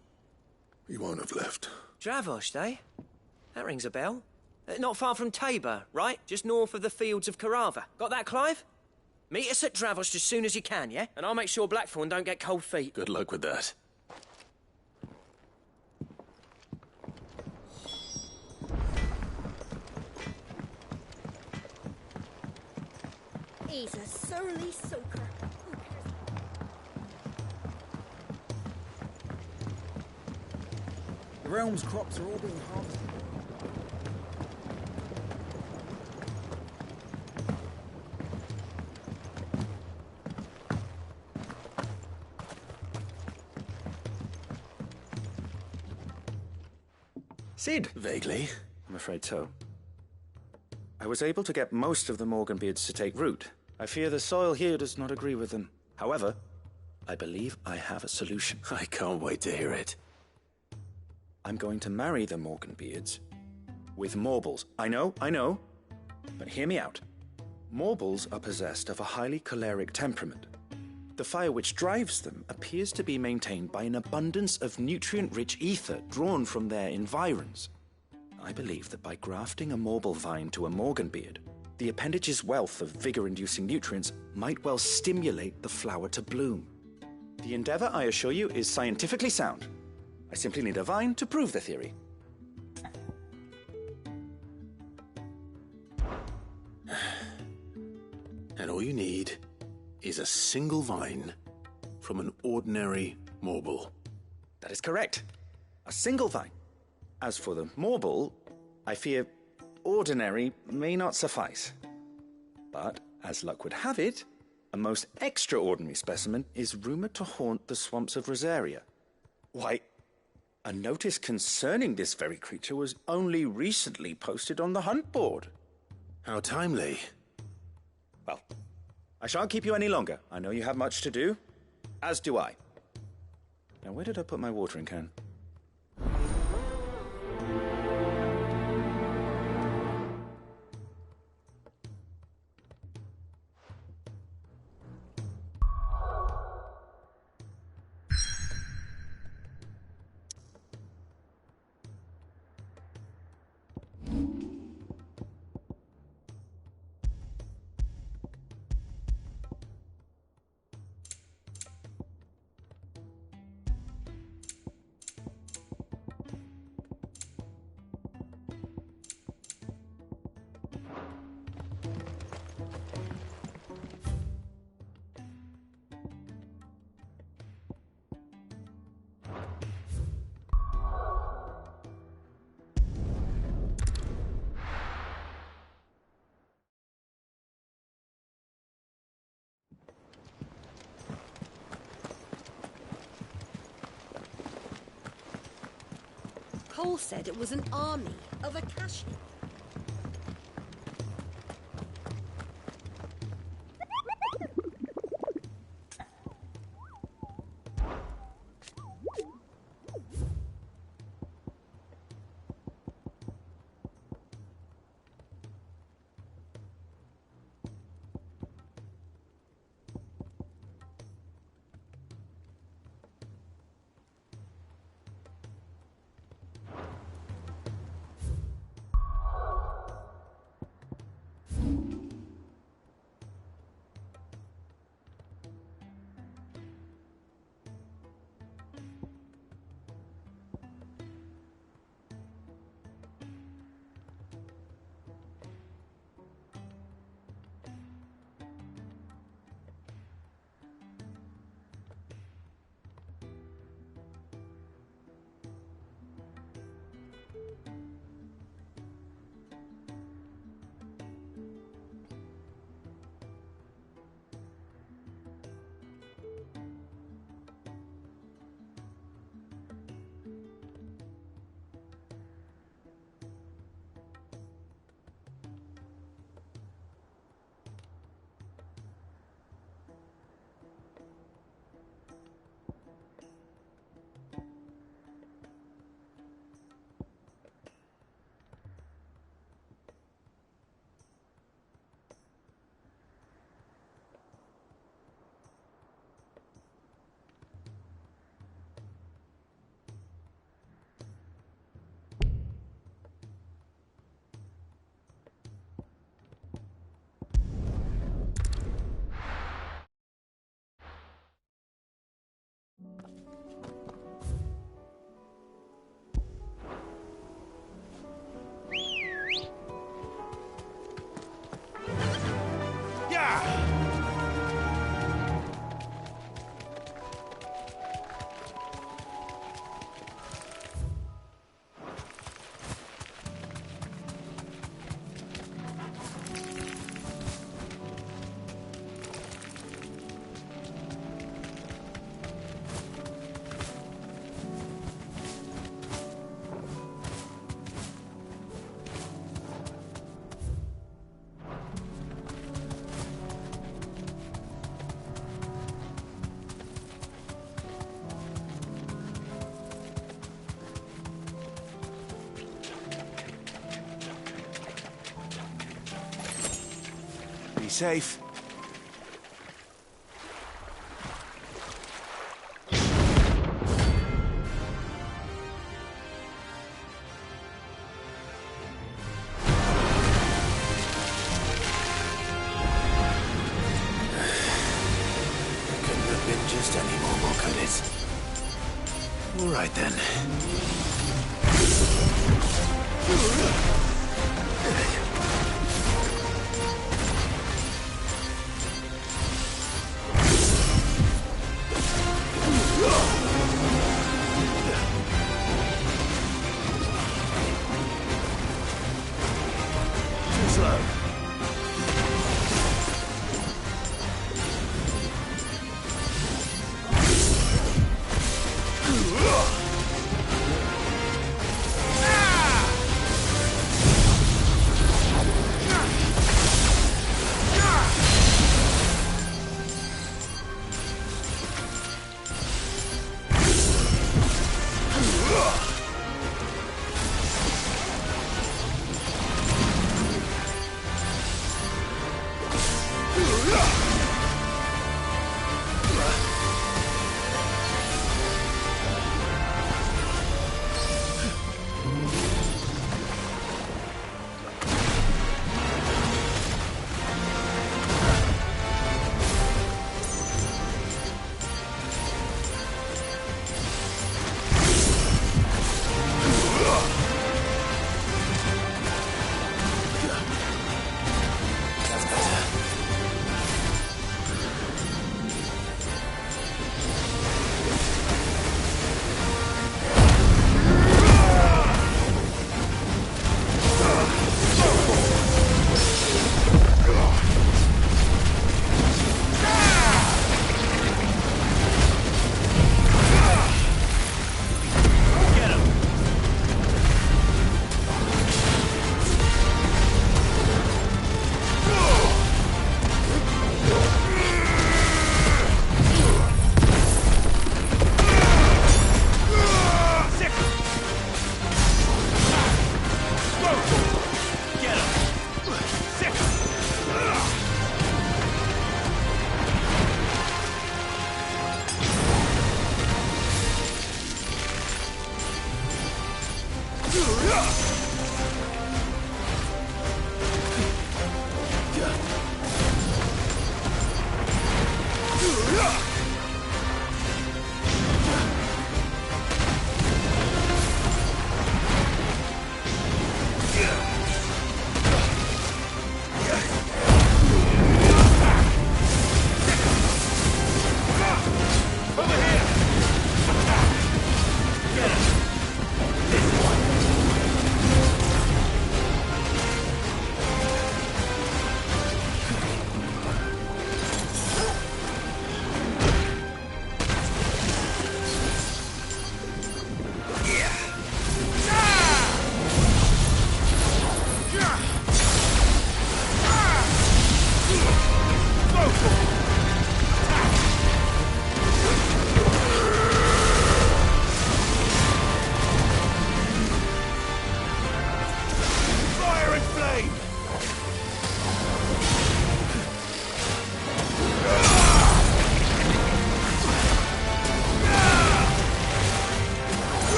He won't have left. Dravost, eh? That rings a bell. Not far from Tabor, right? Just north of the fields of Carava. Got that, Clive? Meet us at Dravost as soon as you can, yeah? And I'll make sure Blackthorn don't get cold feet. Good luck with that. He's a surly soaker. The realm's crops are all being harvested. Cid? Vaguely. I'm afraid so. I was able to get most of the Morganbeards to take root. I fear the soil here does not agree with them. However, I believe I have a solution. I can't wait to hear it. I'm going to marry the Morganbeards with Morbles. I know, but hear me out. Morbles are possessed of a highly choleric temperament. The fire which drives them appears to be maintained by an abundance of nutrient-rich ether drawn from their environs. I believe that by grafting a Morble vine to a Morganbeard, the appendage's wealth of vigor-inducing nutrients might well stimulate the flower to bloom. The endeavor, I assure you, is scientifically sound. I simply need a vine to prove the theory. And all you need is a single vine from an ordinary Morble. That is correct. A single vine. As for the Morble, I fear ordinary may not suffice. But, as luck would have it, A most extraordinary specimen is rumoured to haunt the swamps of Rosaria. Why, a notice concerning this very creature was only recently posted on the hunt board. How timely. Well, I shan't keep you any longer. I know you have much to do, as do I. Now, where did I put my watering can? Cole said it was an army of Akashi. Safe. Couldn't have been just any more, could it? All right then.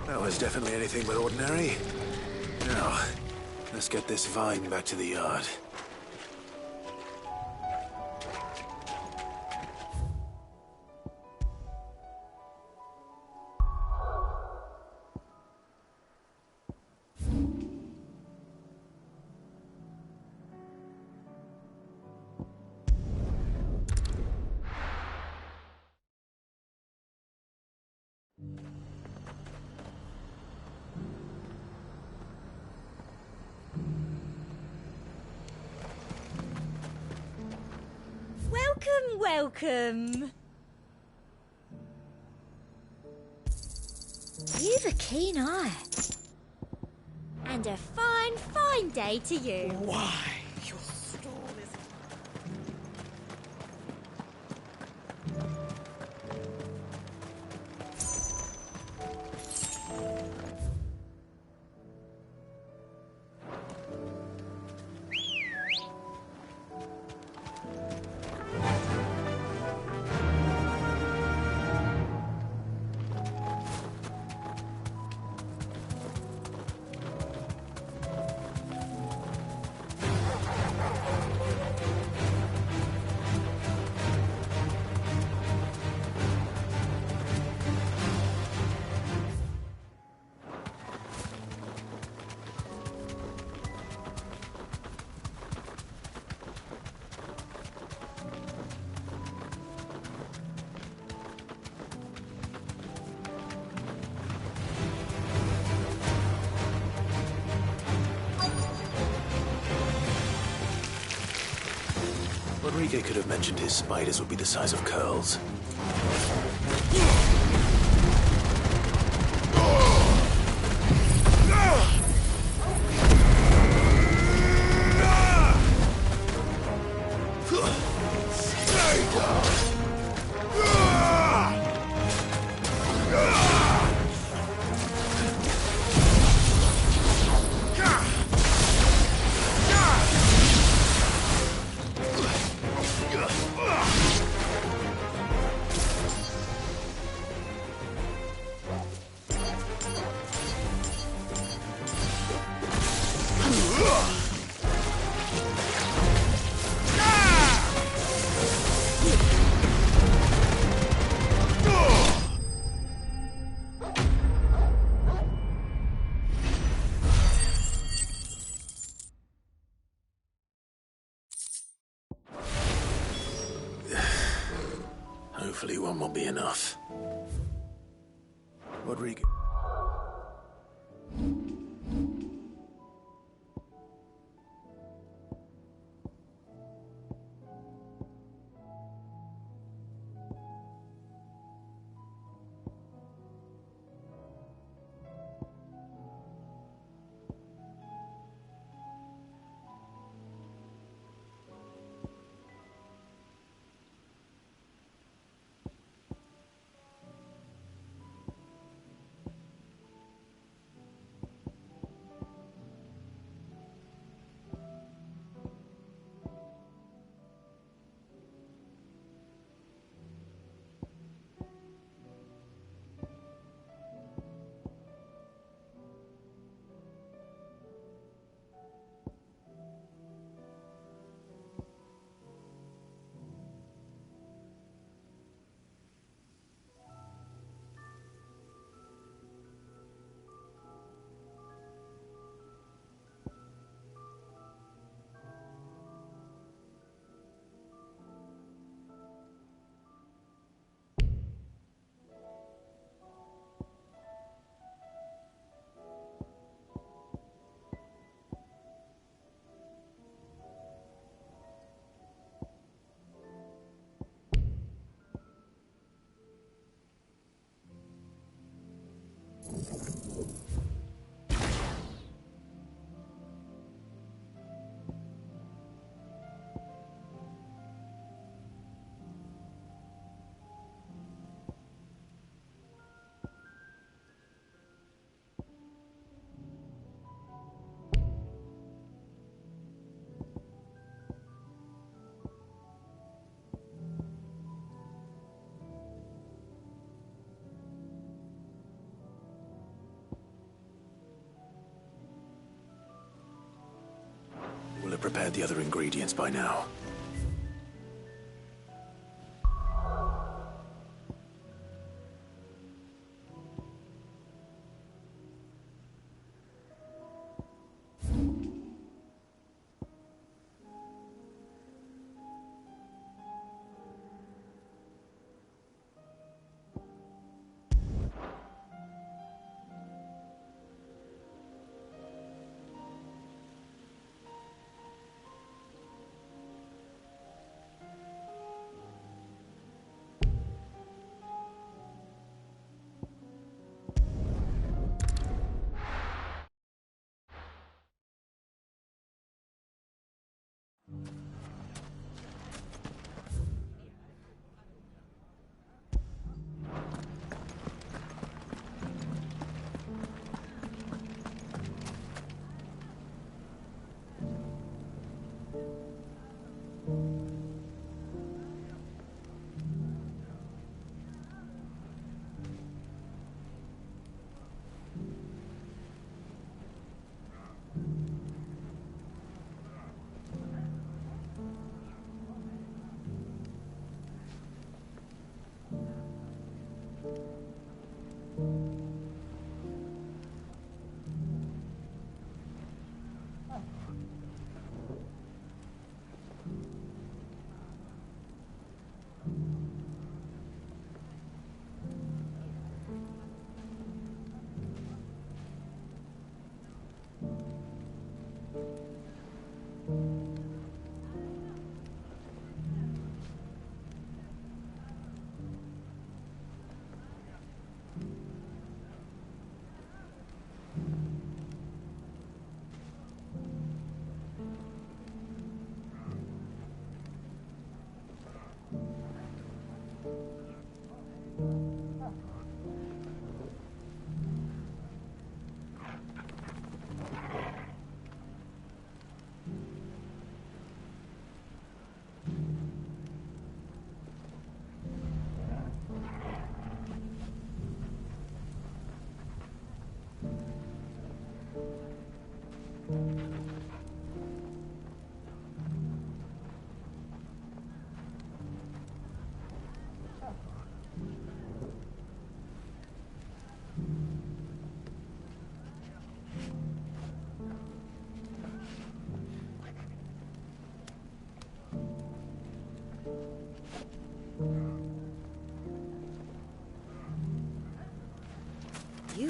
That was definitely anything but ordinary. Now, let's get this vine back to the yard. Welcome. You've a keen eye. And a fine, fine day to you. Why? Enrique could have mentioned his spiders would be the size of curls. Hopefully one will be enough. Rodrigo. Will have prepared the other ingredients by now.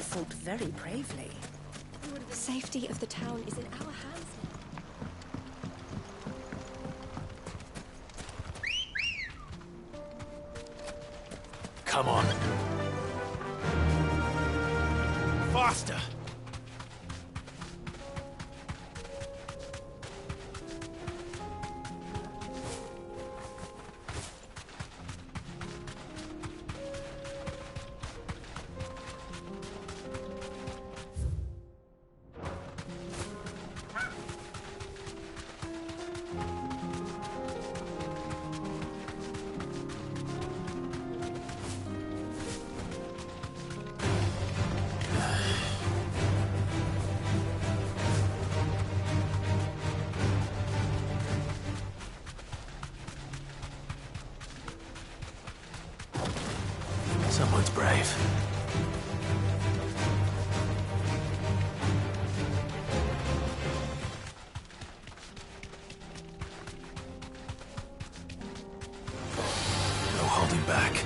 fought very bravely. The safety of the town is in our hands now. Come on. Faster! Someone's brave. No holding back.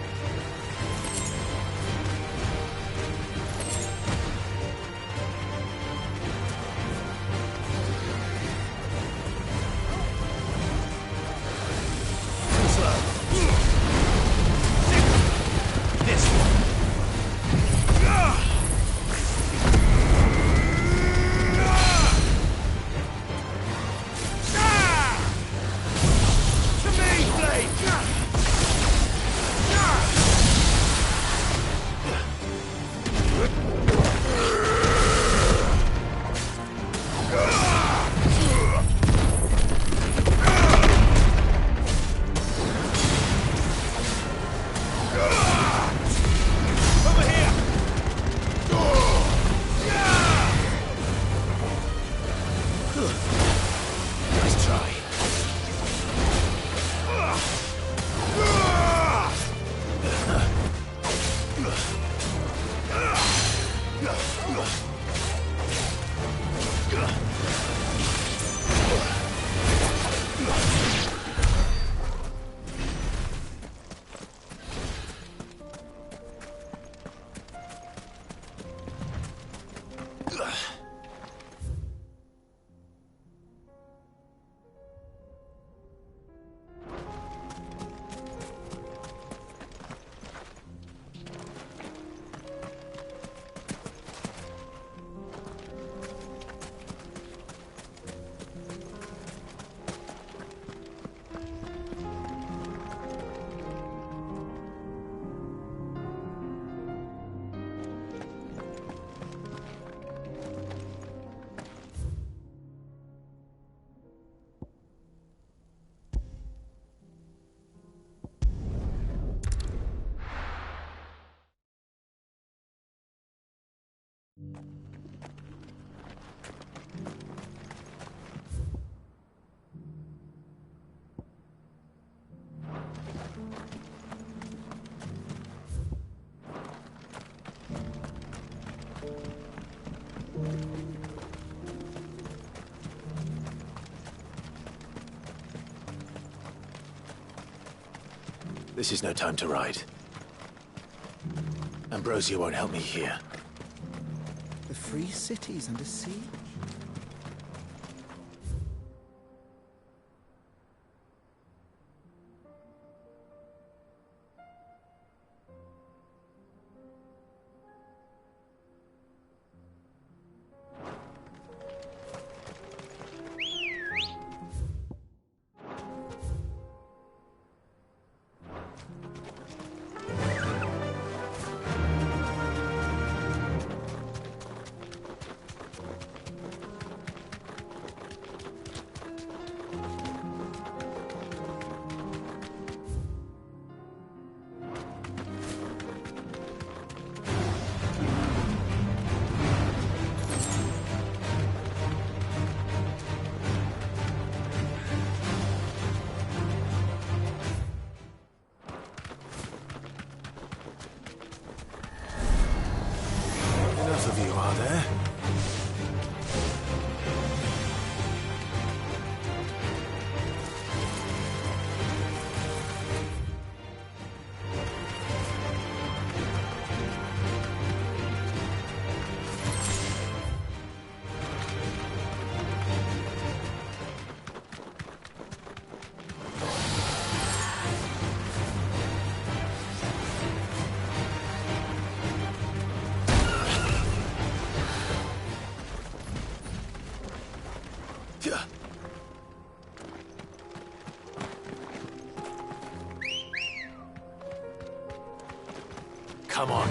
This is no time to ride. Ambrosia won't help me here. The free city's under siege. Come on.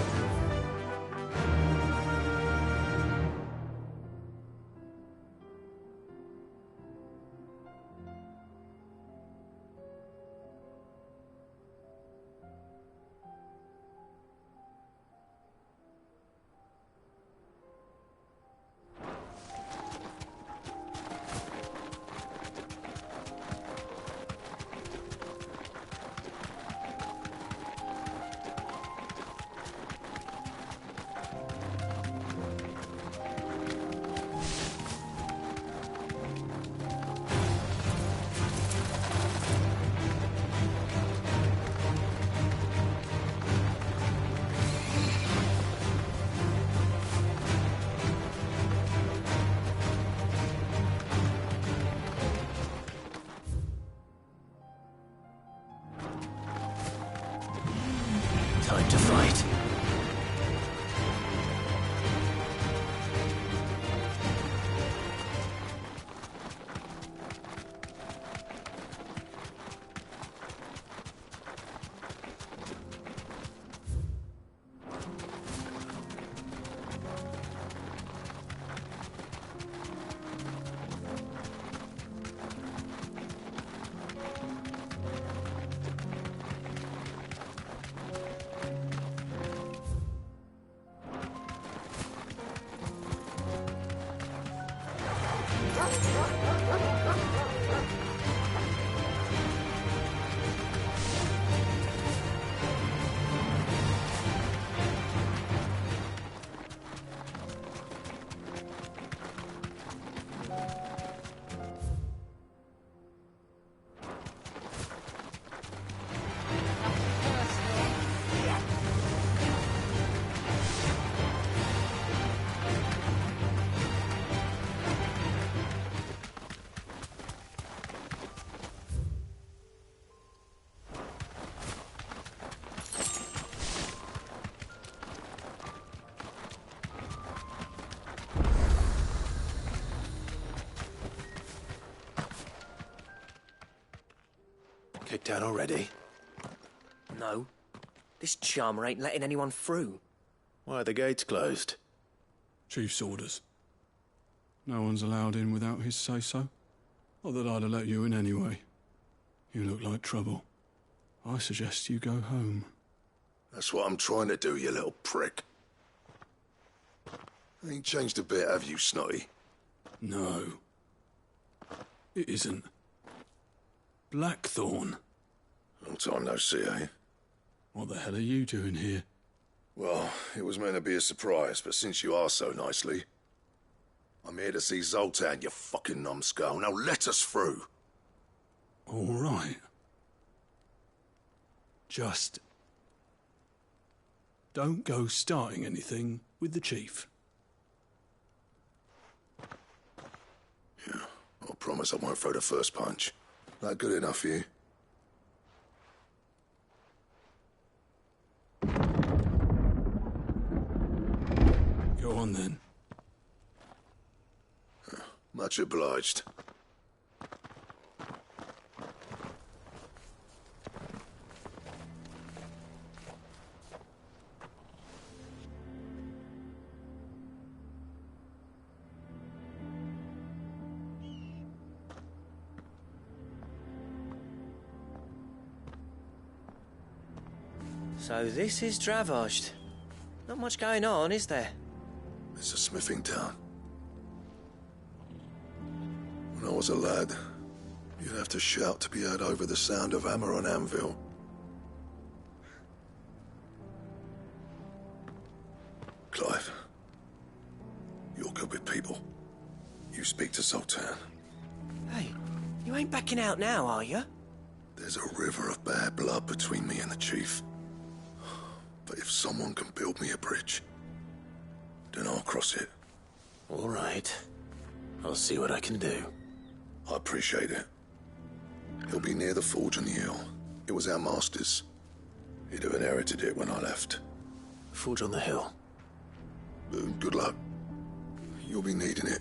Time to fight. Kicked out already? No. This charmer ain't letting anyone through. Why are the gates closed? Chief's orders. No one's allowed in without his say-so. Not that I'd have let you in anyway. You look like trouble. I suggest you go home. That's what I'm trying to do, you little prick. Ain't changed a bit, have you, Snotty? No. It isn't. Blackthorn. Long time no see, eh? What the hell are you doing here? Well, it was meant to be a surprise, but since you are so nicely, I'm here to see Zoltan, you fucking numbskull. Now let us through. All right. Just don't go starting anything with the chief. Yeah, I promise I won't throw the first punch. That good enough for you? Go on then. Much obliged. So this is Dravaged. Not much going on, is there? It's a smithing town. When I was a lad, you'd have to shout to be heard over the sound of hammer on anvil. Clive, you're good with people. You speak to Zoltan. Hey, you ain't backing out now, are you? There's a river of bad blood between me and the chief. But if someone can build me a bridge, then I'll cross it. All right. I'll see what I can do. I appreciate it. He'll be near the forge on the hill. It was our master's. He'd have inherited it when I left. Forge on the hill. Good luck. You'll be needing it.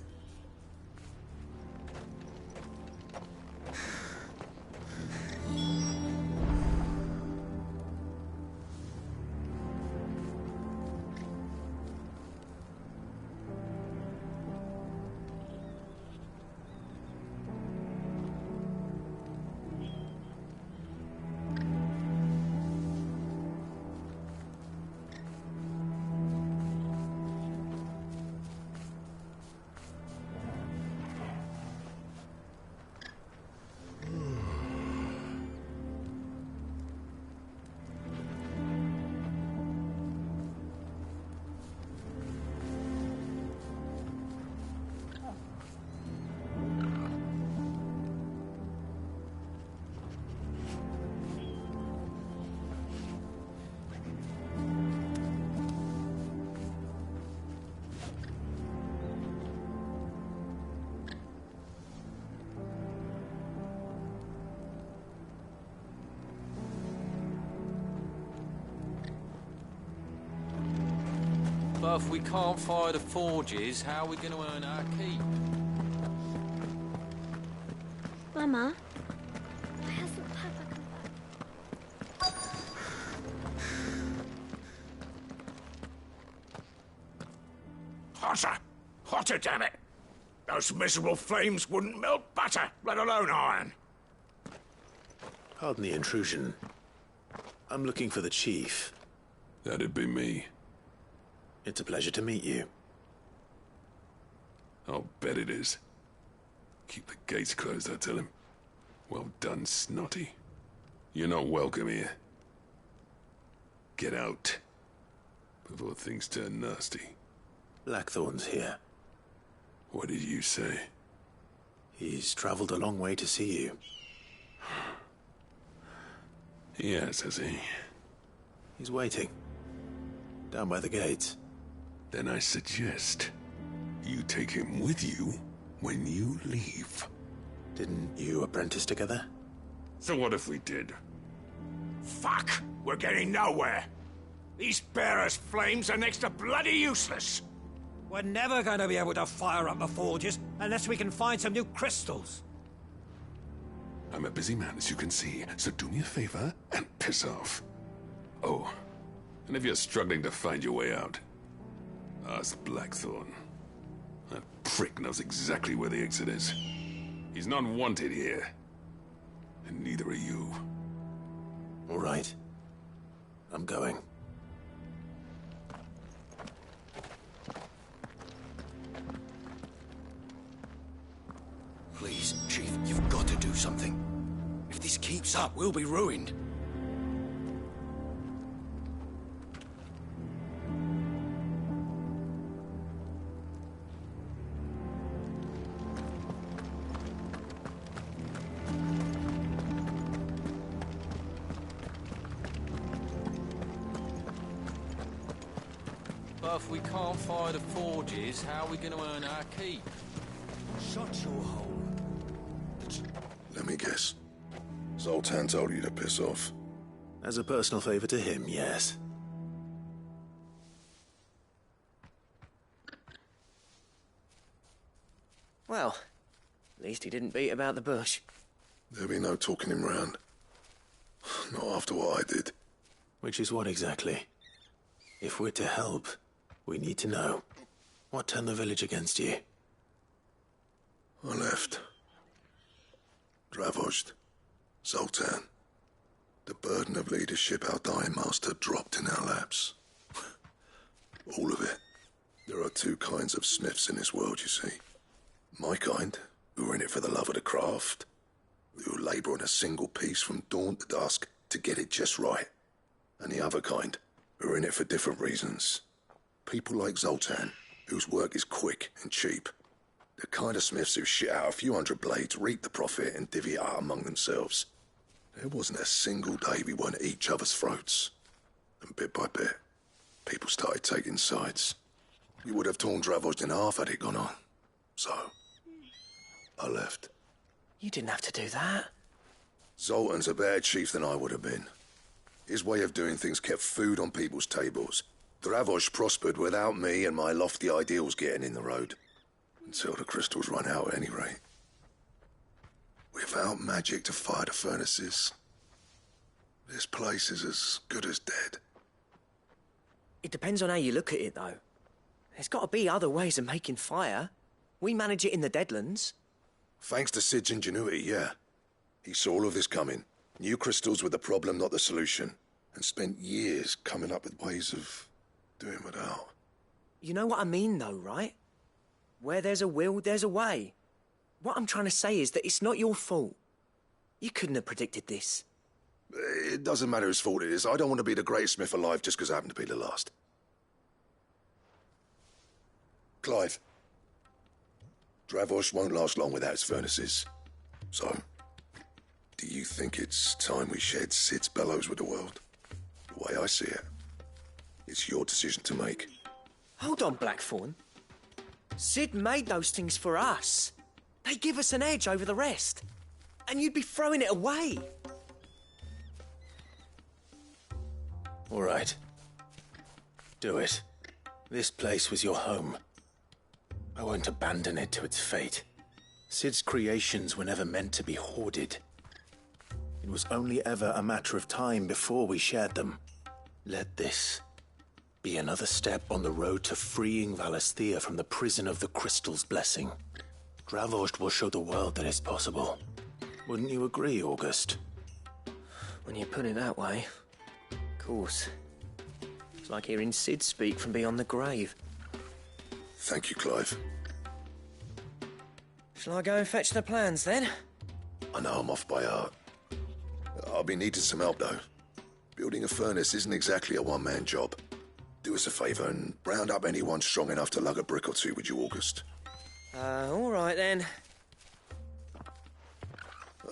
But if we can't fire the forges, how are we going to earn our keep? Mama, why hasn't Papa come back? Hotter! Hotter, damn it! Those miserable flames wouldn't melt butter, let alone iron. Pardon the intrusion. I'm looking for the chief. That'd be me. It's a pleasure to meet you. I'll bet it is. Keep the gates closed, I tell him. Well done, Snotty. You're not welcome here. Get out. Before things turn nasty. Blackthorn's here. What did you say? He's traveled a long way to see you. Yes, has he? He's waiting. Down by the gates. Then I suggest you take him with you when you leave. Didn't you apprentice together? So what if we did? Fuck! We're getting nowhere! These bearers' flames are next to bloody useless! We're never going to be able to fire up the forges unless we can find some new crystals. I'm a busy man, as you can see, so do me a favor and piss off. Oh, and if you're struggling to find your way out, ask Blackthorn. That prick knows exactly where the exit is. He's not wanted here. And neither are you. All right. I'm going. Please, Chief, you've got to do something. If this keeps up, we'll be ruined. But if we can't fire the forges, how are we going to earn our keep? Shut your hole. Let me guess. Zoltan told you to piss off. As a personal favor to him, yes. Well, at least he didn't beat about the bush. There'll be no talking him round. Not after what I did. Which is what exactly? If we're to help, we need to know. What turned the village against you? I left. Dravozd. Zoltan. The burden of leadership our dying master dropped in our laps. All of it. There are two kinds of smiths in this world, you see. My kind, who are in it for the love of the craft, who labour on a single piece from dawn to dusk to get it just right. And the other kind, who are in it for different reasons. People like Zoltan, whose work is quick and cheap. The kind of smiths who shit out a few hundred blades, reap the profit, and divvy it out among themselves. There wasn't a single day we weren't at each other's throats. And bit by bit, people started taking sides. We would have torn Dravozd in half had it gone on. So, I left. You didn't have to do that. Zoltan's a better chief than I would have been. His way of doing things kept food on people's tables. Dravozd prospered without me and my lofty ideals getting in the road. Until the crystals run out at any rate. Without magic to fire the furnaces, this place is as good as dead. It depends on how you look at it, though. There's got to be other ways of making fire. We manage it in the Deadlands. Thanks to Sid's ingenuity, yeah. He saw all of this coming. Knew crystals were the problem, not the solution. And spent years coming up with ways of doing without. You know what I mean, though, right? Where there's a will, there's a way. What I'm trying to say is that it's not your fault. You couldn't have predicted this. It doesn't matter whose fault it is. I don't want to be the greatest smith alive just because I happen to be the last. Clive. Dravozd won't last long without its furnaces. So, do you think it's time we shared Sid's bellows with the world? The way I see it, it's your decision to make. Hold on, Blackthorn. Sid made those things for us. They give us an edge over the rest. And you'd be throwing it away. All right. Do it. This place was your home. I won't abandon it to its fate. Cid's creations were never meant to be hoarded. It was only ever a matter of time before we shared them. Let this be another step on the road to freeing Valisthea from the prison of the Crystal's blessing. Dravost will show the world that it's possible. Wouldn't you agree, August? When you put it that way, of course. It's like hearing Cid speak from beyond the grave. Thank you, Clive. Shall I go and fetch the plans, then? I know I'm off by heart. I'll be needing some help, though. Building a furnace isn't exactly a one-man job. Do us a favour and round up anyone strong enough to lug a brick or two, would you, August? All right, then.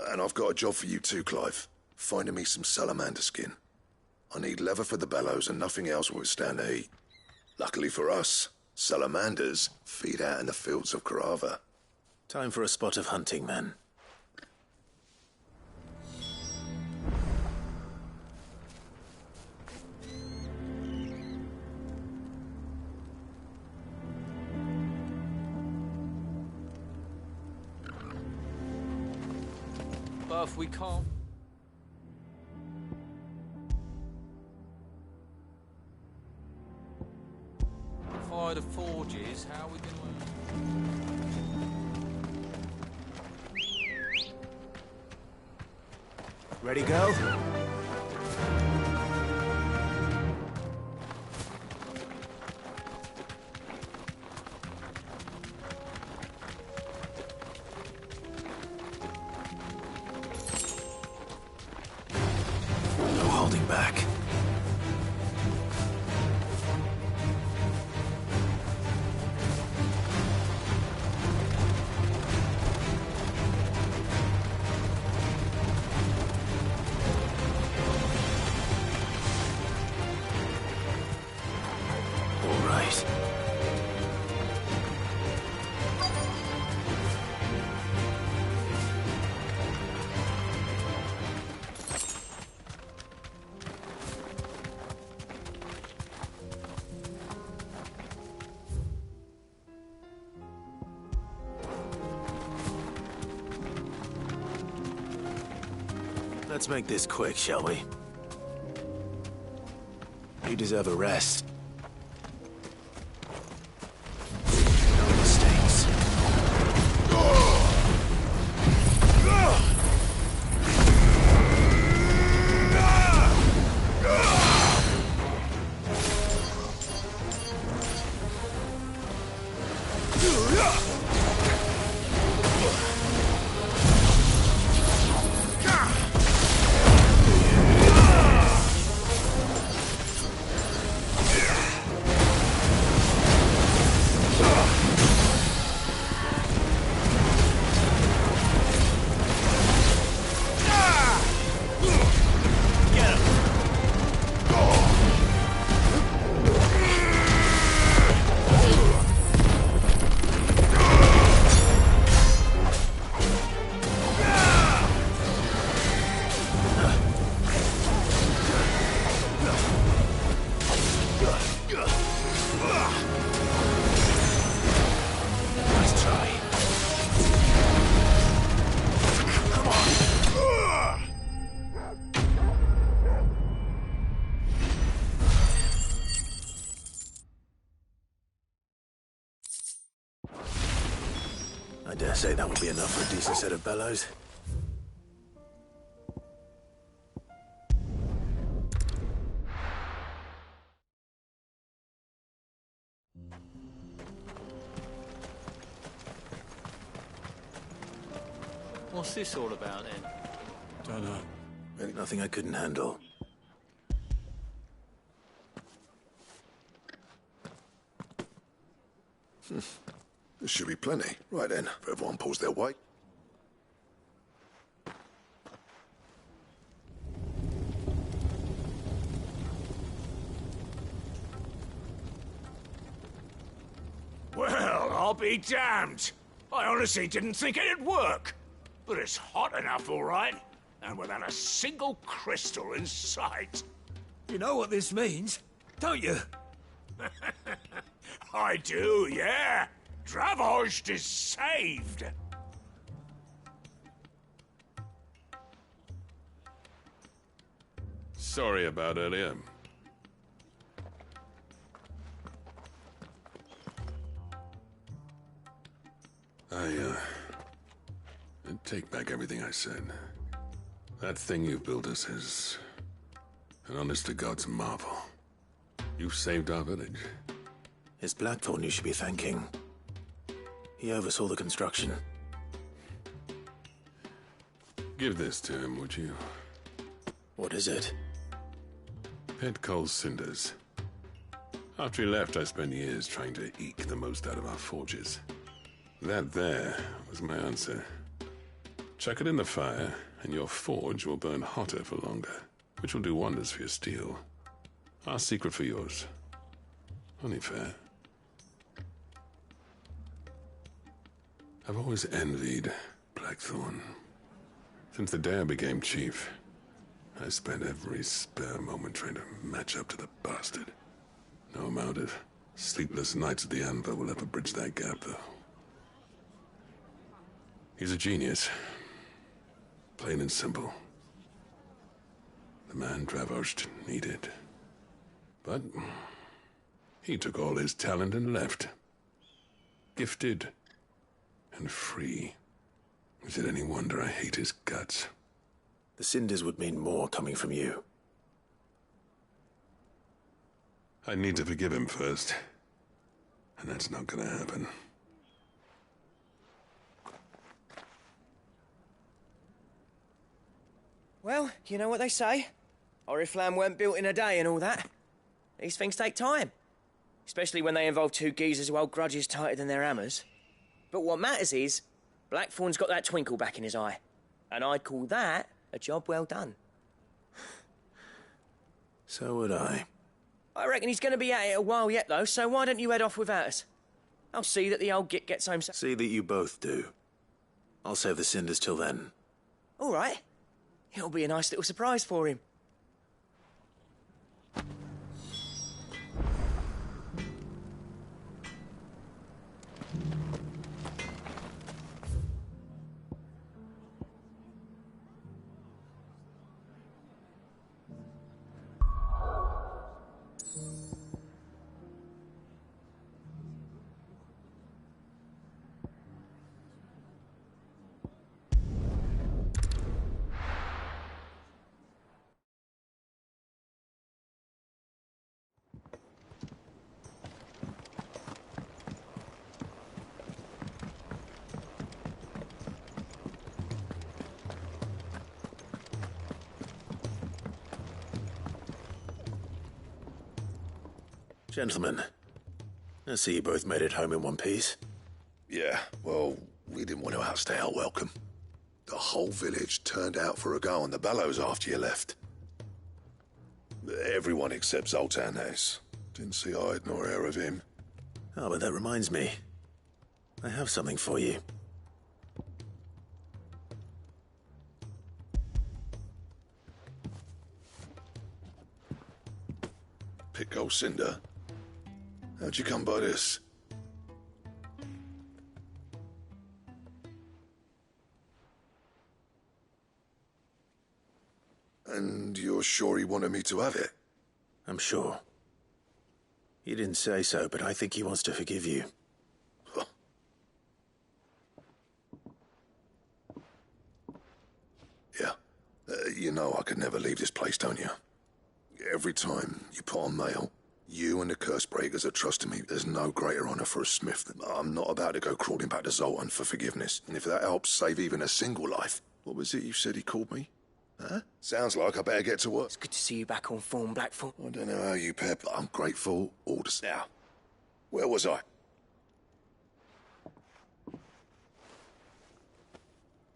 And I've got a job for you too, Clive. Finding me some salamander skin. I need leather for the bellows and nothing else will withstand the heat. Luckily for us, salamanders feed out in the fields of Carava. Time for a spot of hunting, then. But if we can't... fire the forges, how are we going to... Ready, go? No holding back. Let's make this quick, shall we? You deserve a rest. No mistakes. I dare say that will be enough for a decent set of bellows. What's this all about, then? Don't know. Ain't nothing I couldn't handle. There should be plenty. Right then, if everyone pulls their weight. Well, I'll be damned. I honestly didn't think it'd work. But it's hot enough, all right. And without a single crystal in sight. You know what this means, don't you? I do, yeah. Dravost is saved. Sorry about earlier. I take back everything I said. That thing you built us is an honest-to-God's marvel. You saved our village. It's Blackthorn you should be thanking. He oversaw the construction. Give this to him, would you? What is it? Pet Cole's cinders. After he left, I spent years trying to eke the most out of our forges. That there was my answer. Chuck it in the fire, and your forge will burn hotter for longer, which will do wonders for your steel. Our secret for yours. Only fair. I've always envied Blackthorn. Since the day I became chief, I spent every spare moment trying to match up to the bastard. No amount of sleepless nights at the Anvil will ever bridge that gap, though. He's a genius. Plain and simple. The man Dravost needed. But he took all his talent and left. Gifted and free. Is it any wonder I hate his guts? The cinders would mean more coming from you. I need to forgive him first. And that's not gonna happen. Well, you know what they say. Oriflamme weren't built in a day and all that. These things take time. Especially when they involve two geezers who hold grudges tighter than their hammers. But what matters is, Blackthorn's got that twinkle back in his eye. And I'd call that a job well done. So would I. I reckon he's going to be at it a while yet, though, so why don't you head off without us? I'll see that the old git gets home. See that you both do. I'll save the cinders till then. All right. It'll be a nice little surprise for him. Gentlemen, I see you both made it home in one piece. Yeah, well, we didn't want to outstay our welcome. The whole village turned out for a go on the bellows after you left. Everyone except Zoltan has. Didn't see hide nor hair of him. Oh, but that reminds me. I have something for you. Pico Cinder? How'd you come by this? And you're sure he wanted me to have it? I'm sure. He didn't say so, but I think he wants to forgive you. Huh. Yeah. You know I could never leave this place, don't you? Every time you put on mail, you and the curse breakers are trusting me. There's no greater honor for a smith than I'm not about to go crawling back to Zoltan for forgiveness. And if that helps save even a single life, what was it you said he called me? Huh? Sounds like I better get to work. It's good to see you back on form, Blackthorn. I don't know how you pair, but I'm grateful all the... Now, where was I?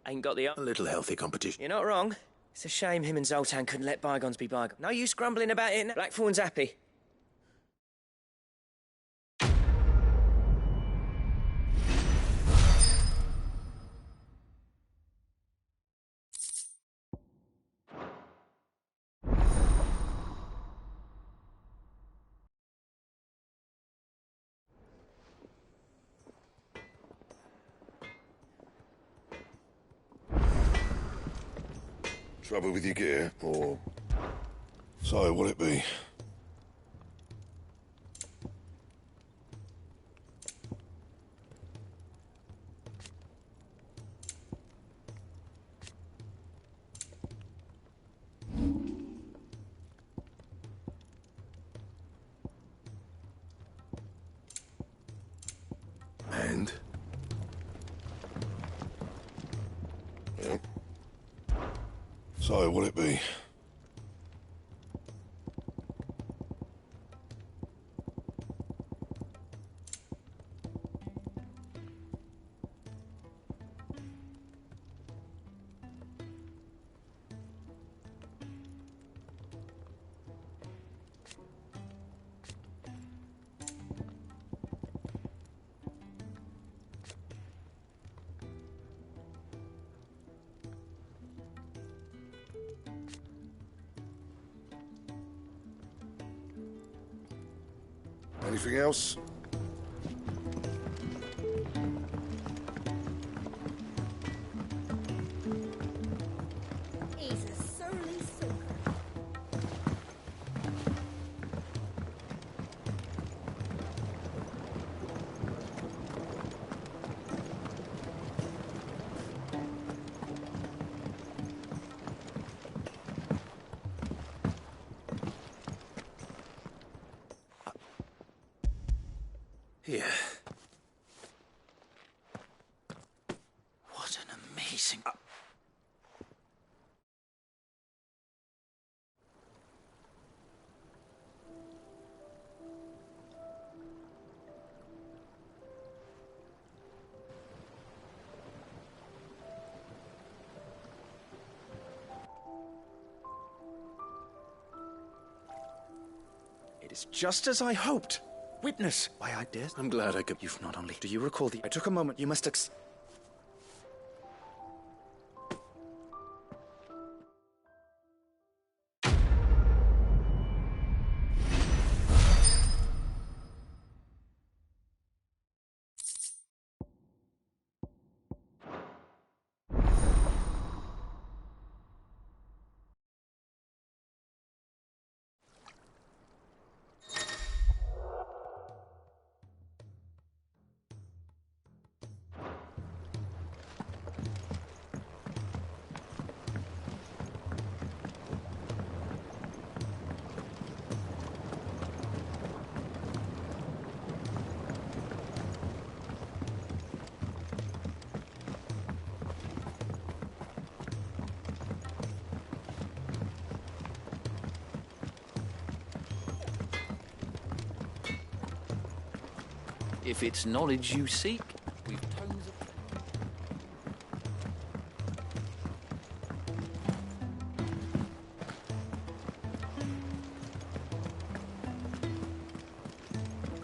Ain't got the... A little healthy competition. You're not wrong. It's a shame him and Zoltan couldn't let bygones be bygones. No use grumbling about it. Blackthorn's happy. Trouble with your gear, or... So, what'll it be? And? Yep. So, what'll it be? Anything else? He's a surly soaker. Here. What an amazing... It is just as I hoped. Witness why I did. I'm glad I could. You've not only... Do you recall the... I took a moment. You must If it's knowledge you seek, we've tons of...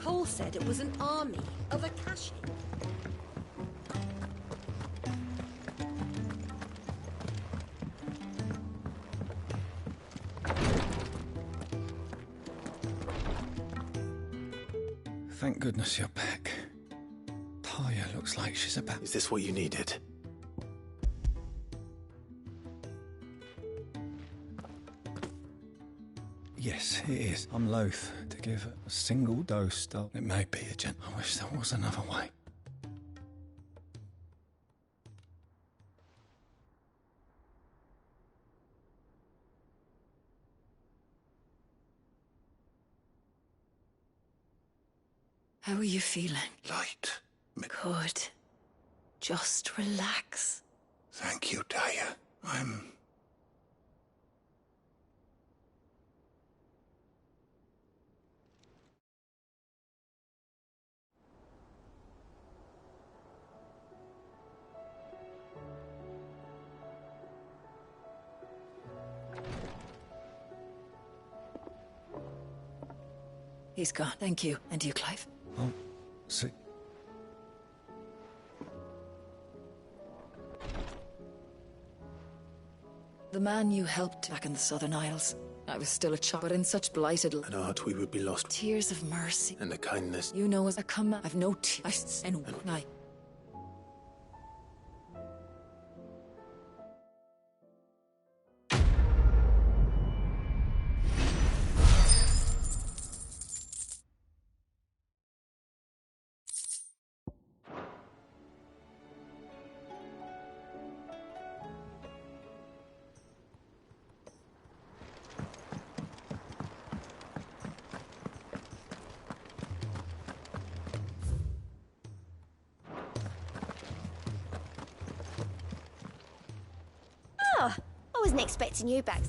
Cole said it was an army of Akashi. Thank goodness you're back. Talia looks like she's about... Is this what you needed? Yes, it is. I'm loath to give a single dose, though. It may be a gent. I wish there was another way. How are you feeling? Light. Good. Just relax. Thank you, Talia. I'm... He's gone. Thank you. And you, Clive? Oh, see... The man you helped back in the Southern Isles. I was still a child, but in such blighted... An art we would be lost. Tears of mercy. And a kindness. You know, as a come, I've no tears. And I... I wasn't expecting you back.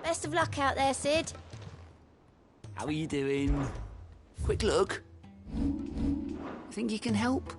Best of luck out there, Sid. How are you doing? Quick look. Think you can help?